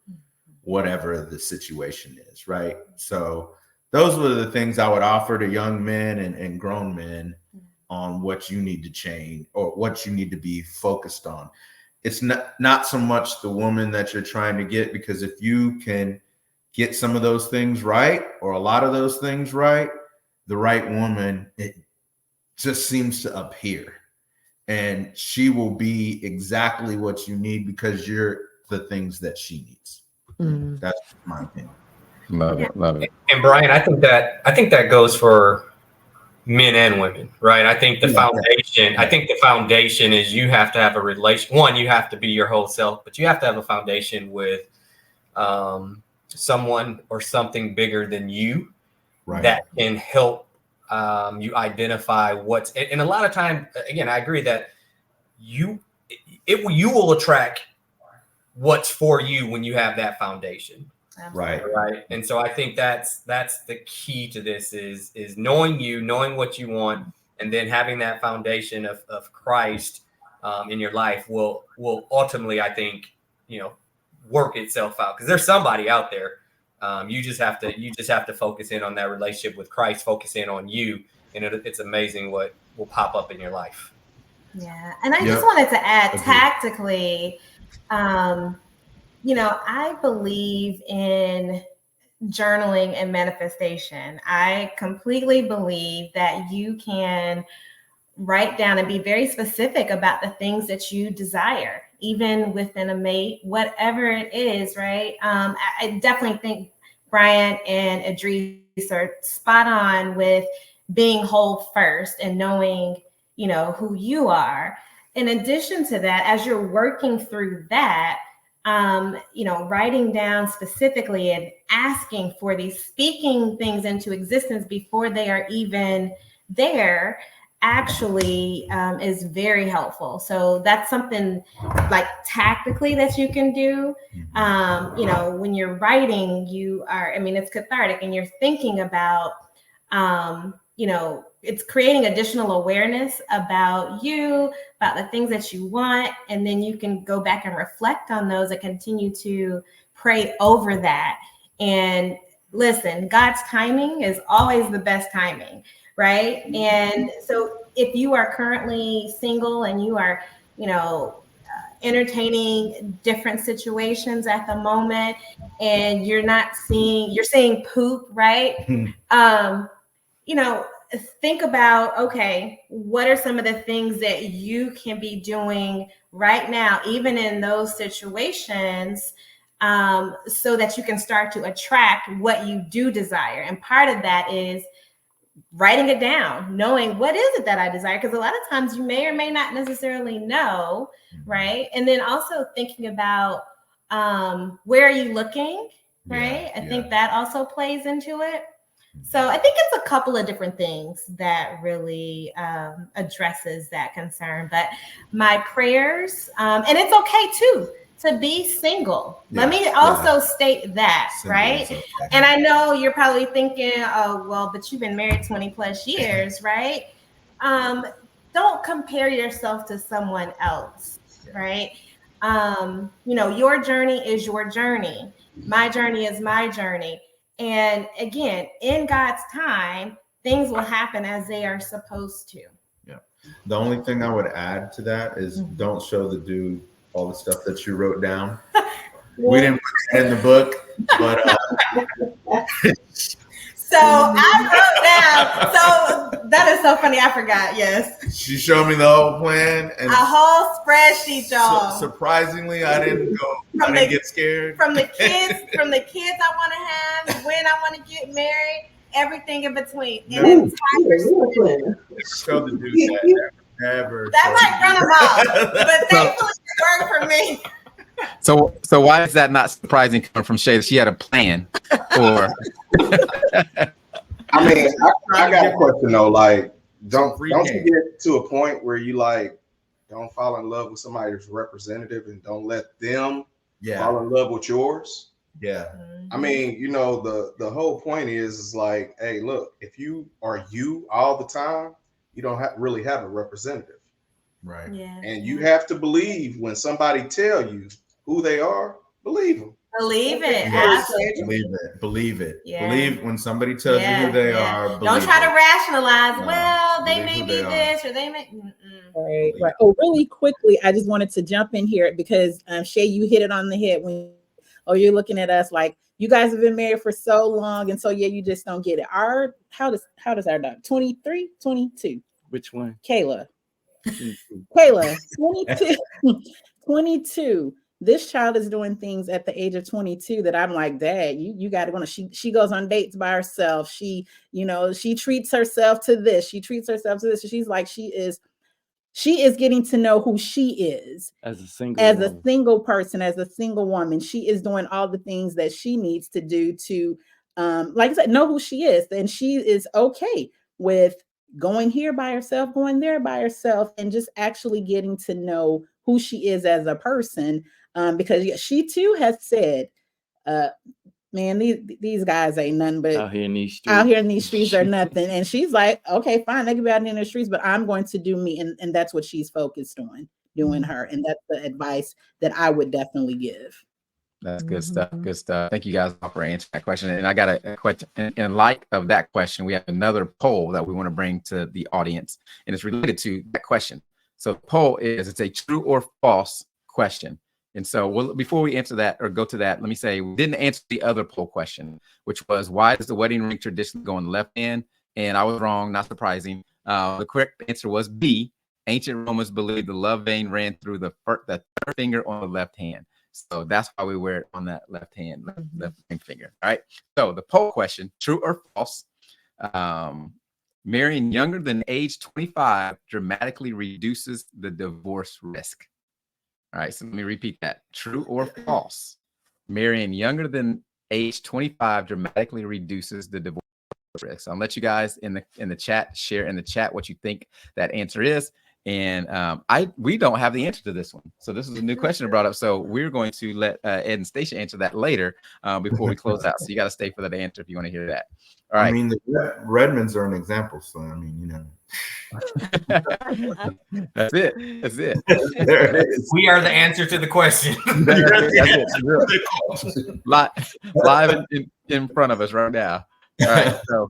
whatever the situation is, right? So those were the things I would offer to young men and grown men on what you need to change or what you need to be focused on. It's not so much the woman that you're trying to get, because if you can get some of those things right, or a lot of those things right, the right woman, it just seems to appear. And she will be exactly what you need because you're the things that she needs. Mm. That's my opinion. Love it. Love it. And Brian, I think that goes for men and women, right? I think the foundation, I think the foundation is you have to have a relation. One, you have to be your whole self, but you have to have a foundation with someone or something bigger than you that can help you identify what's, and a lot of time, again, I agree that you will attract what's for you when you have that foundation. Right. And so I think that's the key to this is knowing knowing what you want, and then having that foundation of Christ in your life will ultimately, I think, work itself out, because there's somebody out there. You just have to focus in on that relationship with Christ, focus in on you, and it's amazing what will pop up in your life. Yeah. And I just wanted to add tactically, I believe in journaling and manifestation. I completely believe that you can write down and be very specific about the things that you desire, even within a mate, whatever it is, right? I definitely think Brian and Idris are spot on with being whole first and knowing, who you are. In addition to that, as you're working through that, writing down specifically and asking for these, speaking things into existence before they are even there, actually is very helpful. So that's something like tactically that you can do. When you're writing, it's cathartic, and you're thinking about, it's creating additional awareness about you, about the things that you want. And then you can go back and reflect on those and continue to pray over that. And listen, God's timing is always the best timing, right? And so if you are currently single and you are, entertaining different situations at the moment, and you're seeing poop, right? Think about, okay, what are some of the things that you can be doing right now, even in those situations, so that you can start to attract what you do desire. And part of that is writing it down, knowing what is it that I desire, because a lot of times you may or may not necessarily know, right? And then also thinking about where are you looking, right? I think that also plays into it. So I think it's a couple of different things that really addresses that concern. But my prayers, and it's okay too to be single. Let me also state that, right? Okay. And I know you're probably thinking, oh, well, but you've been married 20 plus years, right? Don't compare yourself to someone else, right? Your journey is your journey. My journey is my journey. And again, in God's time, things will happen as they are supposed to. Yeah. The only thing I would add to that is don't show the dude all the stuff that you wrote down. We didn't put it in the book, but so I wrote down. So that is so funny. I forgot. Yes. She showed me the whole plan and a whole spreadsheet, y'all. Surprisingly, I didn't get scared. From the kids I want to have, when I want to get married, everything in between. Show the dude never. That might run them off, but thankfully it worked for me. So why is that not surprising coming from Shay? She had a plan for. I mean, I got a question though. Like, don't you get to a point where you don't fall in love with somebody's representative and don't let them fall in love with yours? Yeah. I mean, the whole point is like, hey, look, if you are you all the time, you don't really have a representative. Right. Yeah. And you have to believe when somebody tell you who they are, believe them. Believe it. Yes. Believe it. Yeah. Believe when somebody tells you who they are. Don't try to rationalize. No, well, they may be this or they may. Right. Oh, really quickly, I just wanted to jump in here because Shay, you hit it on the head when you're looking at us like, you guys have been married for so long, and so yeah, you just don't get it. How does our daughter 23, 22? Which one? Kayla. Kayla, 22. 22. This child is doing things at the age of 22 that I'm like, Dad, you got to go. She goes on dates by herself. She treats herself to this. She treats herself to this. She's like, she is getting to know who she is as a single person, as a single woman. She is doing all the things that she needs to do to, like I said, know who she is. And she is okay with going here by herself, going there by herself, and just actually getting to know who she is as a person. Because she too has said, man, these guys ain't nothing but out here in these streets are nothing. And she's like, okay, fine, they can be out in the streets, but I'm going to do me. And that's what she's focused on, doing her. And that's the advice that I would definitely give. That's good stuff. Good stuff. Thank you guys all for answering that question. And I got a question. In light of that question, we have another poll that we want to bring to the audience, and it's related to that question. So the poll is, it's a true or false question. And so before we answer that or go to that, let me say we didn't answer the other poll question, which was, why does the wedding ring traditionally go on the left hand? And I was wrong, not surprising. The correct answer was B. Ancient Romans believed the love vein ran through the third finger on the left hand. So that's why we wear it on that left hand, left ring finger. All right. So the poll question, true or false? Marrying younger than age 25 dramatically reduces the divorce risk. All right, so let me repeat that. True or false? Marrying younger than age 25 dramatically reduces the divorce risk. So I'll let you guys in the chat share in the chat what you think that answer is. And we don't have the answer to this one. So this is a new question brought up. So we're going to let Ed and Stacia answer that later before we close out. So you got to stay for that answer if you want to hear that. All right. I mean, the Redmonds are an example. So, I mean, you know. That's it. That's it. There it is. We are the answer to the question. That's it. Live in front of us right now. All right. So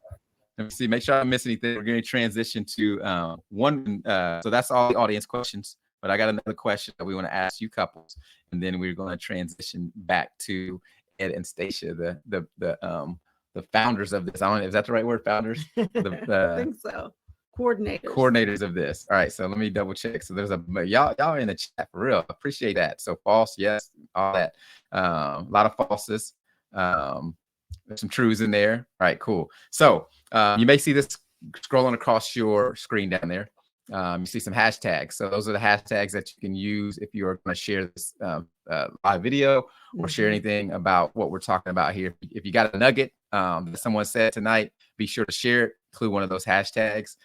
let me see. Make sure I don't miss anything. We're going to transition to one. So that's all the audience questions. But I got another question that we want to ask you couples, and then we're going to transition back to Ed and Stacia, the founders of this. I don't know, is that the right word? Founders? I think so. Coordinators of this. All right, so let me double check. So there's y'all are in the chat for real. Appreciate that. So false, yes, all that. A lot of falses. There's some truths in there. All right, cool. So you may see this scrolling across your screen down there. You see some hashtags. So those are the hashtags that you can use if you're going to share this live video or share anything about what we're talking about here. If you got a nugget that someone said tonight, be sure to share it, include one of those hashtags.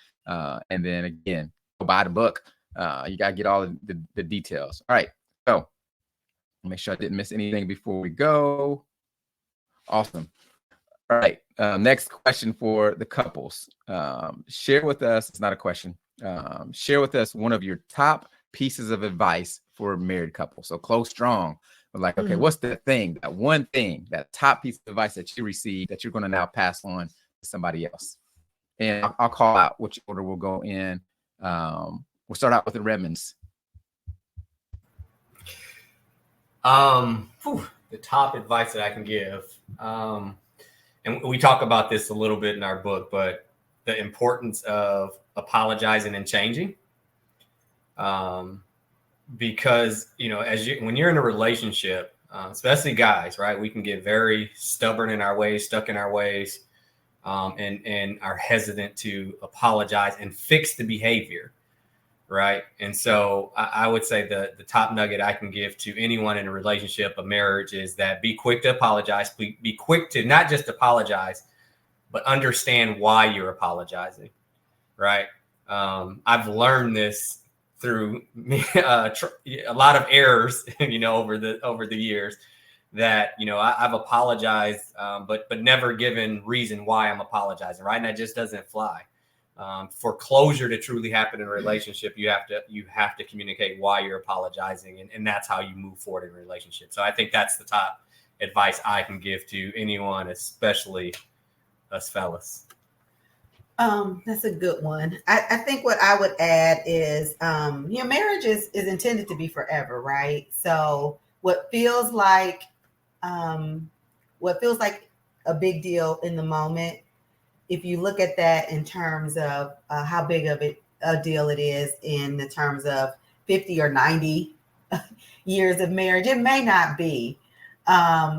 And then again, go buy the book. You got to get all the details. All right. So make sure I didn't miss anything before we go. Awesome. All right. Next question for the couples. Share with us. It's not a question. Share with us one of your top pieces of advice for a married couple. So close strong. But like, okay, what's that thing, that one thing, that top piece of advice that you received that you're going to now pass on to somebody else? And I'll call out which order we'll go in. We'll start out with the Redmonds. The top advice that I can give, and we talk about this a little bit in our book, but the importance of apologizing and changing. Because, you know, when you're in a relationship, especially guys, right, we can get very stubborn in our ways, stuck in our ways, and are hesitant to apologize and fix the behavior. Right. And so I would say the top nugget I can give to anyone in a relationship, a marriage, is that be quick to apologize. Be quick to not just apologize, but understand why you're apologizing. Right. I've learned this through a lot of errors, you know, over the years, that, you know, I've apologized, but never given reason why I'm apologizing. Right. And that just doesn't fly. For closure to truly happen in a relationship, you have to communicate why you're apologizing, and that's how you move forward in a relationship. So I think that's the top advice I can give to anyone, especially us fellas. That's a good one. I think what I would add is, you know, marriage is intended to be forever, right? So what feels like what feels like a big deal in the moment, if you look at that in terms of how big of a deal it is in the terms of 50 or 90 years of marriage, it may not be.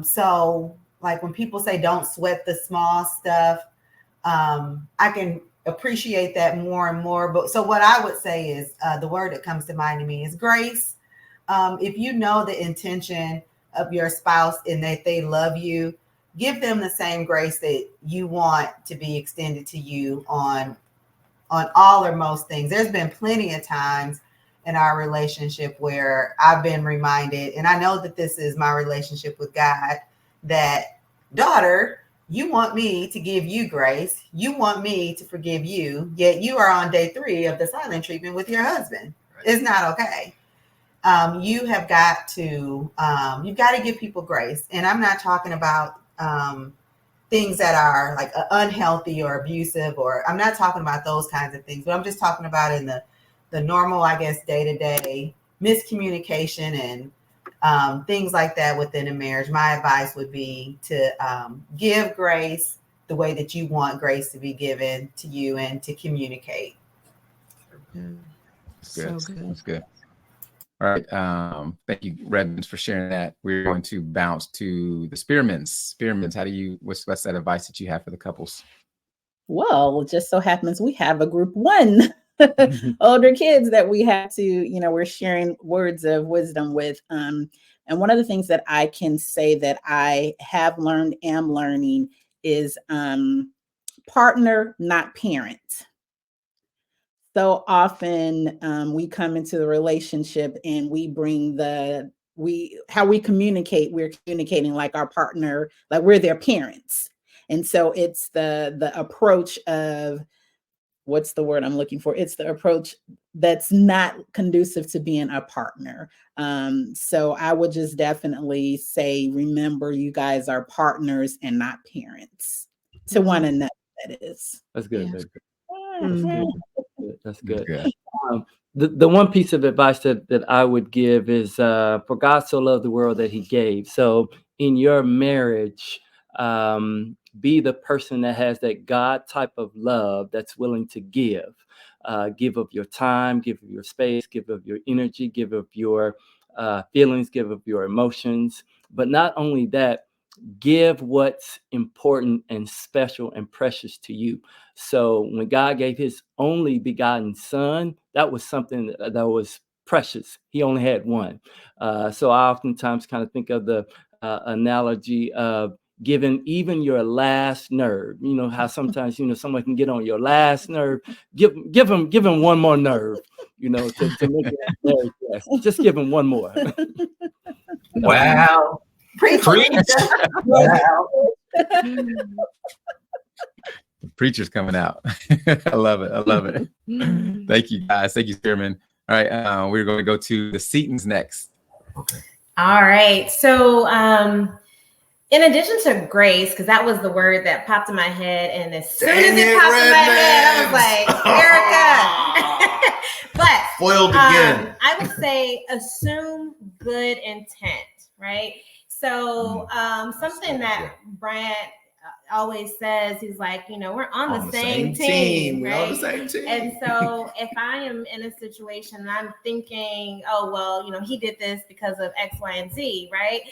So like when people say don't sweat the small stuff, I can appreciate that more and more. But so what I would say is the word that comes to mind to me is grace. If you know the intention of your spouse and that they love you, give them the same grace that you want to be extended to you on all or most things. There's been plenty of times in our relationship where I've been reminded, and I know that this is my relationship with God, that daughter, you want me to give you grace. You want me to forgive you, yet you are on day 3 of the silent treatment with your husband. Right. It's not okay. You have got to, you've got to give people grace. And I'm not talking about things that are like unhealthy or abusive, or I'm not talking about those kinds of things, but I'm just talking about in the normal, I guess, day-to-day miscommunication and things like that within a marriage. My advice would be to give grace the way that you want grace to be given to you and to communicate. That's good. So good. That's good. All right. Thank you, Redmonds, for sharing that. We're going to bounce to the Spearmans. Spearmans, what's that advice that you have for the couples? Well, it just so happens we have a group 1 older kids that we have to, we're sharing words of wisdom with. And one of the things that I can say that I have learned, am learning, is partner, not parent. So often we come into the relationship and we bring how we communicate, we're communicating like our partner, like we're their parents. And so it's the approach of, what's the word I'm looking for? It's the approach that's not conducive to being a partner. So I would just definitely say, remember, you guys are partners and not parents to one another, that is. That's good. Yeah. That's good. Mm-hmm. That's good. The one piece of advice that I would give is, for God so loved the world that he gave. So in your marriage, be the person that has that God type of love that's willing to give of your time, give of your space, give of your energy, give of your feelings, give of your emotions. But not only that, give what's important and special and precious to you. So when God gave his only begotten son, that was something that was precious. He only had one. So I oftentimes kind of think of the analogy of giving even your last nerve. You know how sometimes someone can get on your last nerve. Give him one more nerve. To make it very fast. Just give him one more. Wow. Preach. Wow. The preacher's coming out. I love it. I love it. Thank you, guys. Thank you, Spearman. All right, we're going to go to the Seatons next. Okay. All right. So in addition to grace, because that was the word that popped in my head, and as soon as it popped in my head, I was like, Erica. But foiled again. I would say assume good intent, right? So something that Bryant always says, he's like, we're on the same team, right? We're on the same team. And so if I am in a situation and I'm thinking, oh, well, he did this because of X, Y, and Z, right?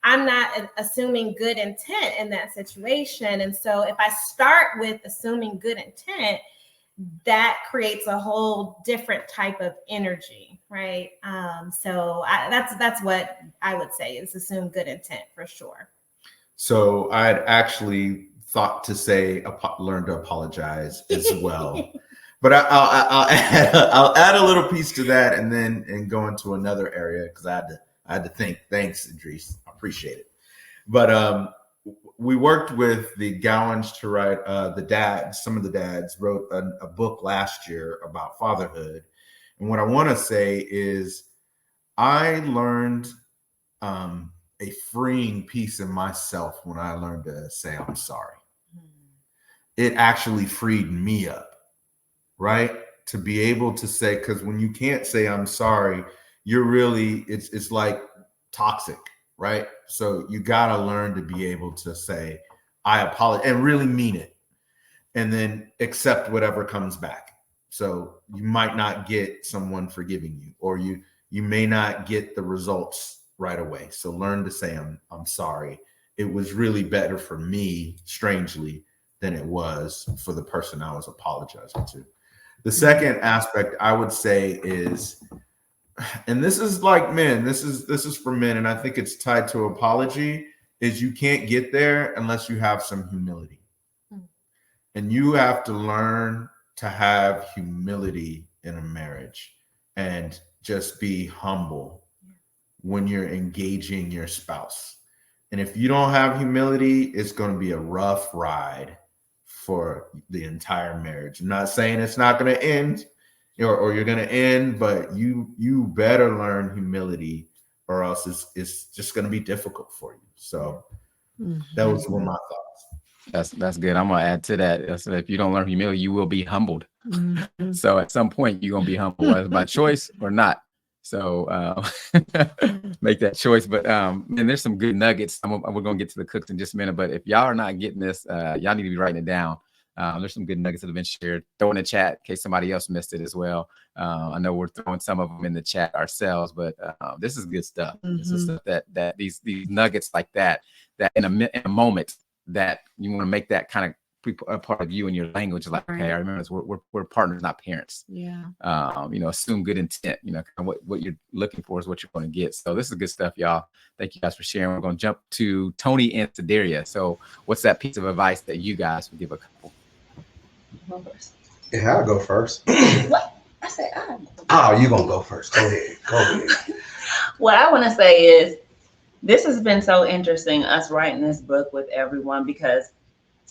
I'm not assuming good intent in that situation. And so if I start with assuming good intent, that creates a whole different type of energy, right? So that's what I would say is assume good intent for sure. So I'd actually thought to say learn to apologize as well. But I'll add a little piece to that and go into another area because I had to think. Thanks, Idris. I appreciate it. But we worked with the Gowans to write some of the dads wrote a book last year about fatherhood. And what I want to say is I learned a freeing piece in myself when I learned to say I'm sorry. It actually freed me up, right? To be able to say, because when you can't say I'm sorry, you're really, it's like toxic. right? So you got to learn to be able to say, I apologize, and really mean it, and then accept whatever comes back. So you might not get someone forgiving you, or you may not get the results right away. So learn to say, I'm sorry. It was really better for me, strangely, than it was for the person I was apologizing to. The second aspect I would say is, and this is like men, this is for men, and I think it's tied to apology, is you can't get there unless you have some humility. And you have to learn to have humility in a marriage and just be humble when you're engaging your spouse. And if you don't have humility, it's going to be a rough ride for the entire marriage. I'm not saying it's not going to end, or you're going to end, but you better learn humility, or else it's just going to be difficult for you. So those were my thoughts. That's good. I'm gonna add to that. So if you don't learn humility, you will be humbled. So at some point, you're gonna be humbled, whether by choice or not. So make that choice. But and there's some good nuggets. We're gonna get to the cooks in just a minute. But if y'all are not getting this, y'all need to be writing it down. There's some good nuggets that have been shared. Throw in the chat in case somebody else missed it as well. I know we're throwing some of them in the chat ourselves, but this is good stuff. This is stuff that these nuggets like that in a moment, that you want to make that kind of a part of you and your language. Like, okay, I remember this. We're partners, not parents. Yeah. Assume good intent. Kind of what you're looking for is what you're going to get. So this is good stuff, y'all. Thank you guys for sharing. We're going to jump to Tony and Sedaria. So what's that piece of advice that you guys would give a couple? Go first. Yeah, I'll go first. What? I said, Oh, you gonna go first? Go ahead. Go ahead. What I want to say is, this has been so interesting, us writing this book with everyone, because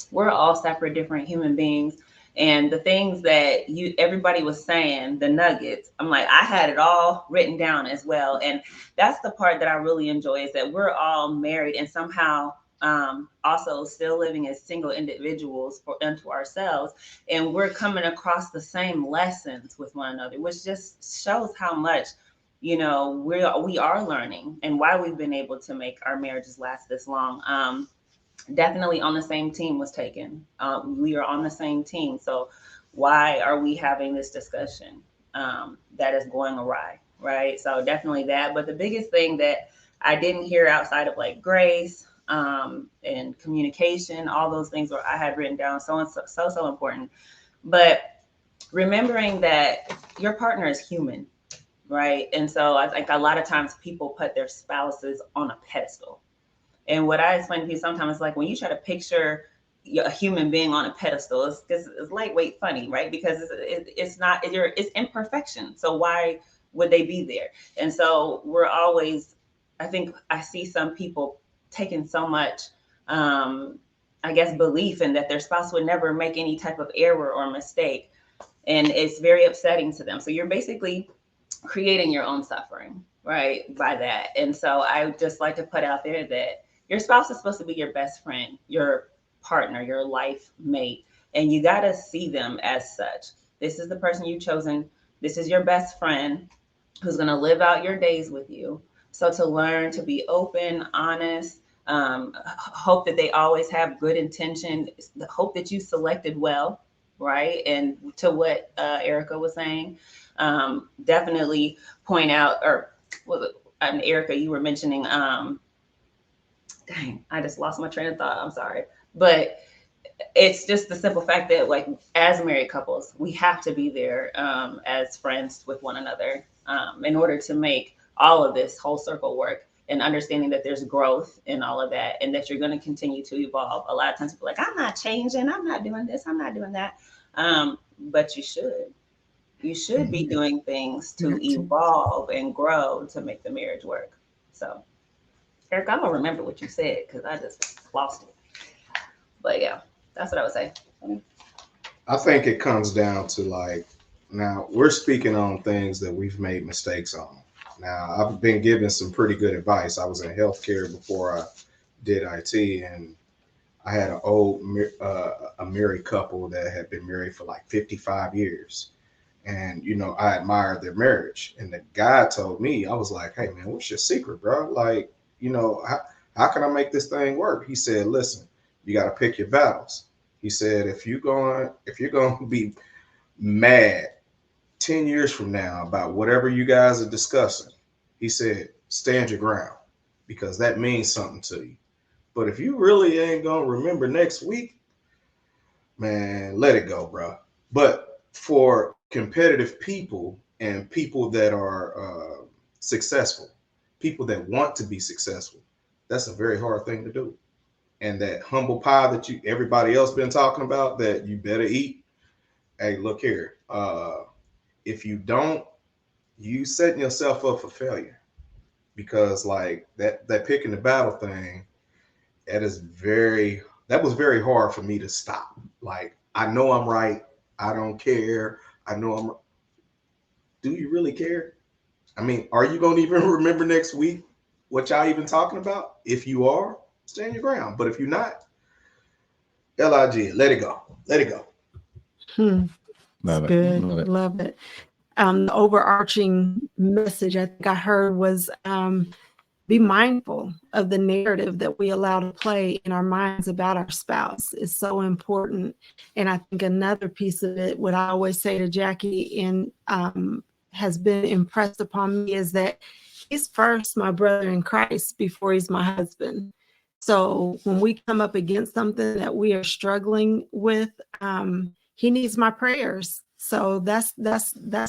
we're all separate, different human beings. And the things that everybody was saying, the nuggets, I'm like, I had it all written down as well. And that's the part that I really enjoy, is that we're all married and somehow also still living as single individuals unto ourselves. And we're coming across the same lessons with one another, which just shows how much, we are learning, and why we've been able to make our marriages last this long. Definitely on the same team was taken. We are on the same team. So why are we having this discussion that is going awry, right? So definitely that. But the biggest thing that I didn't hear outside of like grace and communication, all those things where I had written down, so important. But remembering that your partner is human, right? And so I think a lot of times people put their spouses on a pedestal. And what I explain to people sometimes is like, when you try to picture a human being on a pedestal, it's lightweight funny, right? Because it's imperfection. So why would they be there? And so we're always, I think I see some people taking so much, I guess, belief in that their spouse would never make any type of error or mistake. And it's very upsetting to them. So you're basically creating your own suffering, right, by that. And so I just like to put out there that your spouse is supposed to be your best friend, your partner, your life mate, and you got to see them as such. This is the person you've chosen. This is your best friend who's going to live out your days with you. So to learn to be open, honest, hope that they always have good intention, hope that you selected well, right? And to what Erica was saying, definitely point out, or Erica, you were mentioning, dang, I just lost my train of thought. I'm sorry. But it's just the simple fact that, like, as married couples, we have to be there as friends with one another in order to make all of this whole circle work, and understanding that there's growth in all of that, and that you're going to continue to evolve. A lot of times people are like, I'm not changing. I'm not doing this. I'm not doing that. But you should. You should be doing things to evolve and grow to make the marriage work. So, Eric, I'm going to remember what you said, because I just lost it. But yeah, that's what I would say. I think it comes down to, like, now we're speaking on things that we've made mistakes on. Now, I've been given some pretty good advice. I was in healthcare before I did IT, and I had an old a married couple that had been married for like 55 years. And, I admired their marriage. And the guy told me, I was like, hey, man, what's your secret, bro? Like, you know, how can I make this thing work? He said, listen, you got to pick your battles. He said, if you're going to be mad 10 years from now about whatever you guys are discussing, he said, stand your ground, because that means something to you. But if you really ain't going to remember next week, man, let it go, bro. But for competitive people and people that are successful, people that want to be successful, that's a very hard thing to do. And that humble pie that everybody else been talking about that you better eat. Hey, look here. If you don't, you setting yourself up for failure, because like that picking the battle thing, that was very hard for me to stop. Like, I know I'm right. I don't care. I know I'm. Do you really care? I mean, are you going to even remember next week what y'all even talking about? If you are, stand your ground. But if you're not, LIG, let it go. Let it go. Love it. Good. Love it. Love it. The overarching message I think I heard was be mindful of the narrative that we allow to play in our minds about our spouse is so important. And I think another piece of it, what I always say to Jackie and has been impressed upon me, is that he's first my brother in Christ before he's my husband. So when we come up against something that we are struggling with, he needs my prayers. So that's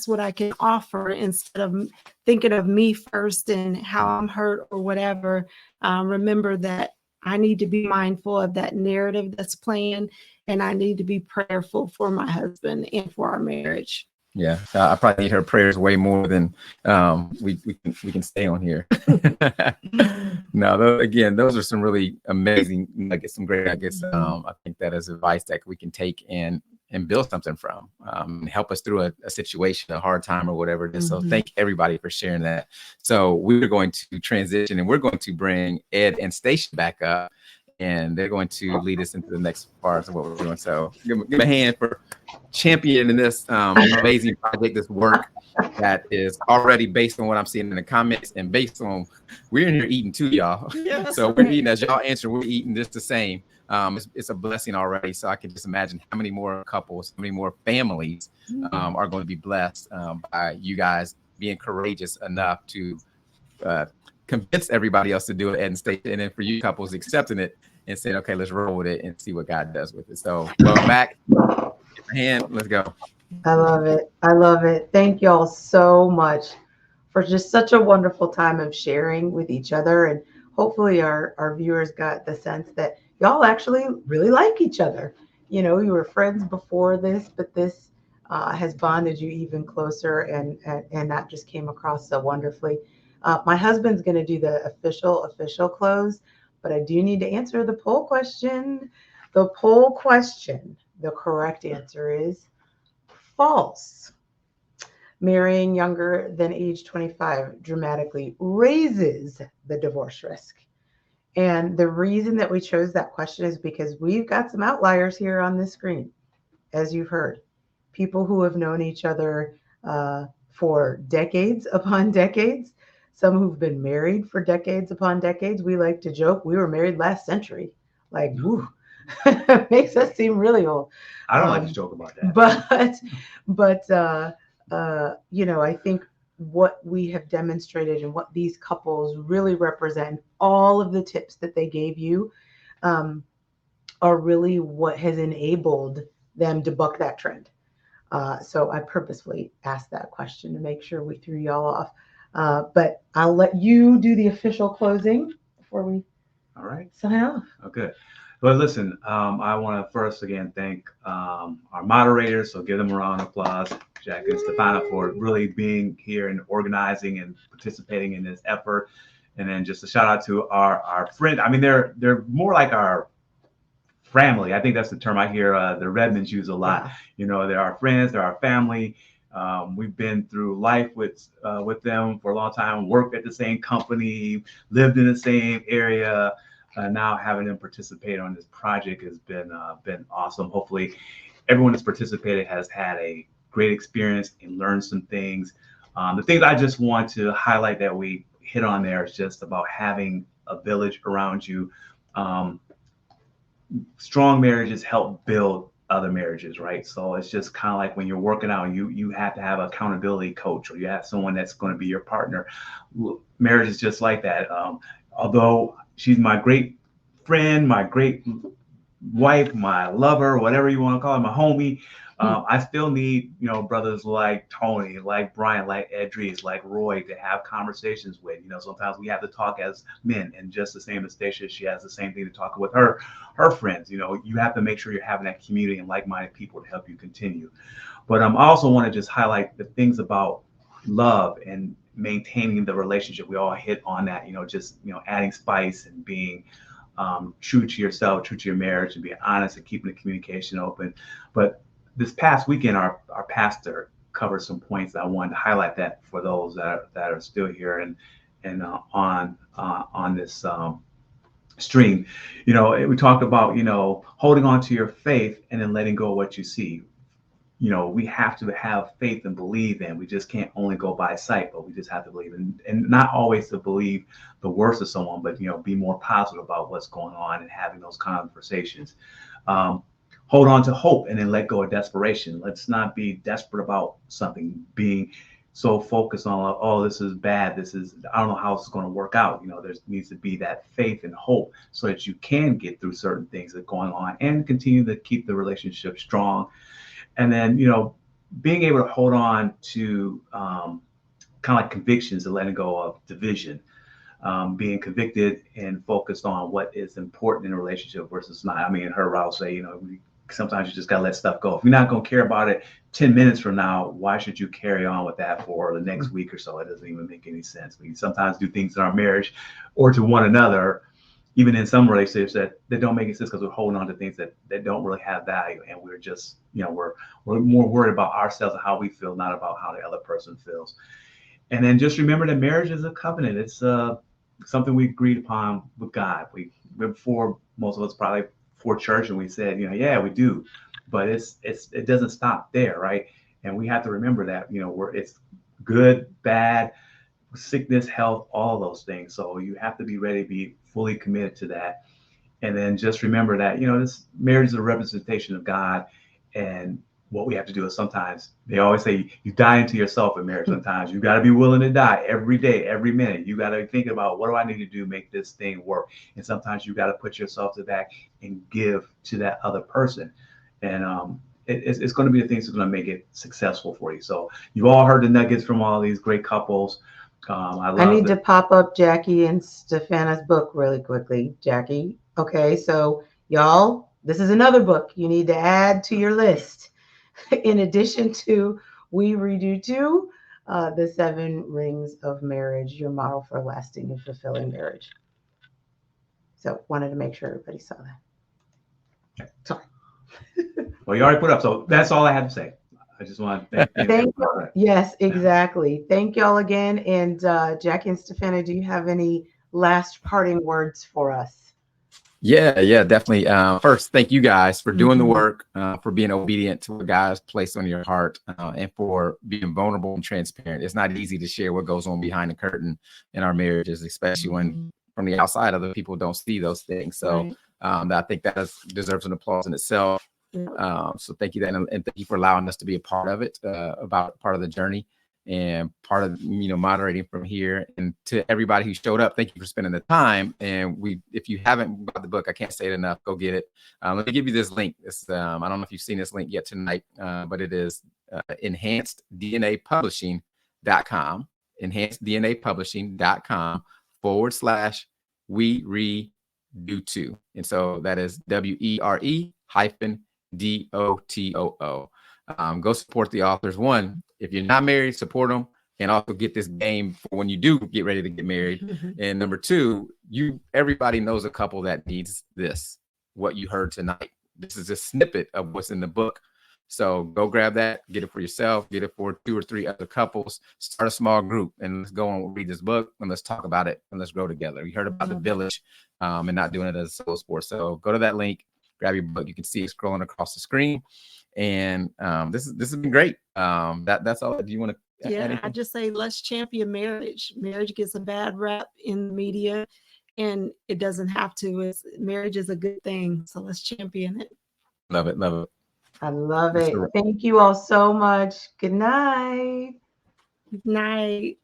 what I can offer, instead of thinking of me first and how I'm hurt or whatever. Remember that I need to be mindful of that narrative that's playing, and I need to be prayerful for my husband and for our marriage. Yeah, I probably need her prayers way more than we can stay on here. No, again, those are some really amazing nuggets, some great nuggets. I think that is advice that we can take and build something from, and help us through a situation, a hard time or whatever it is. So thank everybody for sharing that. So we're going to transition, and we're going to bring Ed and Station back up, and they're going to lead us into the next part of what we're doing. So give a hand for championing this amazing project, this work that is already based on what I'm seeing in the comments, and based on we're in here eating too, y'all. Yes, So we're eating as y'all answer, we're eating just the same. It's a blessing already. So I can just imagine how many more couples, how many more families are going to be blessed by you guys being courageous enough to convince everybody else to do it and stay, and then for you couples accepting it and saying, okay, let's roll with it and see what God does with it. So welcome back. Hand, let's go. I love it. I love it. Thank y'all so much for just such a wonderful time of sharing with each other. And hopefully our viewers got the sense that y'all actually really like each other. You know, you were friends before this, but this has bonded you even closer, and that just came across so wonderfully. My husband's going to do the official close, but I do need to answer the poll question. The poll question, the correct answer is false. Marrying younger than age 25 dramatically raises the divorce risk. And the reason that we chose that question is because we've got some outliers here on this screen, as you've heard. People who have known each other for decades upon decades, some who've been married for decades upon decades. We like to joke we were married last century. Like, woo, makes us seem really old. I don't like to joke about that. But you know, I think what we have demonstrated and what these couples really represent, all of the tips that they gave you, are really what has enabled them to buck that trend. So I purposefully asked that question to make sure we threw y'all off. But I'll let you do the official closing before we sign off. Okay. But listen, I want to first again thank our moderators. So give them a round of applause, Jack and Stefana, for really being here and organizing and participating in this effort. And then just a shout out to our friend. I mean, they're more like our family. I think that's the term I hear the Redmonds use a lot. Yeah. You know, they're our friends, they're our family. We've been through life with them for a long time, worked at the same company, lived in the same area. Now having them participate on this project has been awesome. Hopefully everyone that's participated has had a great experience and learned some things. The things I just want to highlight that we hit on there is just about having a village around you. Um, Strong marriages help build other marriages, right? So it's just kind of like when you're working out, you have to have an accountability coach, or you have someone that's going to be your partner. Marriage is just like that. Although she's my great friend, my great wife, my lover, whatever you want to call it, my homie. I still need, brothers like Tony, like Brian, like Edris, like Roy to have conversations with. Sometimes we have to talk as men, and just the same as Stacia, she has the same thing to talk with her friends. You have to make sure you're having that community and like-minded people to help you continue. But I also want to just highlight the things about love and maintaining the relationship. We all hit on that, adding spice and being true to yourself, true to your marriage, and being honest and keeping the communication open. But this past weekend, our pastor covered some points that I wanted to highlight that for those that are still here and on this stream. We talked about holding on to your faith and then letting go of what you see. We have to have faith and believe in. We just can't only go by sight, but we just have to believe in, and not always to believe the worst of someone, but be more positive about what's going on and having those conversations. Hold on to hope and then let go of desperation. Let's not be desperate about something, being so focused on, oh, this is bad. I don't know how this is going to work out. There needs to be that faith and hope so that you can get through certain things that are going on and continue to keep the relationship strong. And then, being able to hold on to kind of like convictions and letting go of division, being convicted and focused on what is important in a relationship versus not. I mean, her route say, sometimes you just got to let stuff go. If you're not going to care about it 10 minutes from now, why should you carry on with that for the next week or so? It doesn't even make any sense. We sometimes do things in our marriage or to one another, even in some relationships that don't make any sense because we're holding on to things that don't really have value. And we're just, we're more worried about ourselves and how we feel, not about how the other person feels. And then just remember that marriage is a covenant. It's something we agreed upon with God. Before most of us probably for church, and we said, yeah, we do, but it doesn't stop there, right? And we have to remember that, it's good, bad, sickness, health, all those things. So you have to be ready to be fully committed to that. And then just remember that, this marriage is a representation of God. And what we have to do is sometimes they always say you die into yourself in marriage. Sometimes you got to be willing to die every day, every minute. You got to think about, what do I need to do to make this thing work? And sometimes you got to put yourself to that and give to that other person. And it's going to be the things that's going to make it successful for you. So you've all heard the nuggets from all these great couples. I need to pop up Jackie and Stefana's book really quickly. Jackie. Okay, so y'all, this is another book you need to add to your list. In addition to We Redo Too, The 7 Rings of Marriage, Your Model for a Lasting and Fulfilling Marriage. So wanted to make sure everybody saw that. Sorry. Well, you already put up, so that's all I have to say. I just want to thank you. Yes, exactly. Thank y'all again. And Jackie and Stefana, do you have any last parting words for us? Yeah, definitely. First, thank you guys for doing the work, for being obedient to what God has placed on your heart, and for being vulnerable and transparent. It's not easy to share what goes on behind the curtain in our marriages, especially when from the outside, other people don't see those things. So I think that deserves an applause in itself. So thank you, and thank you for allowing us to be a part of it, about part of the journey and part of moderating from here. And to everybody who showed up, thank you for spending the time. And if you haven't bought the book, I can't say it enough, go get it. Let me give you this link. I don't know if you've seen this link yet tonight, but it is enhancedDNApublishing.com, enhancedDNApublishing.com/we read do too. And so that is WERE-DOTOO. Go support the authors. One, if you're not married, support them, and also get this game for when you do get ready to get married. And number two, everybody knows a couple that needs this, what you heard tonight. This is a snippet of what's in the book. So go grab that, get it for yourself, get it for 2 or 3 other couples, start a small group, and let's go and read this book, and let's talk about it, and let's grow together. We heard about the village, and not doing it as a solo sport. So go to that link, grab your book. You can see it scrolling across the screen. And this has been great. That's all. Do you want to add anything? I just say let's champion marriage. Marriage gets a bad rap in the media, and it doesn't have to. Marriage is a good thing, so let's champion it. Love it. Love it. I love That's it. right. Thank you all so much. Good night. Good night.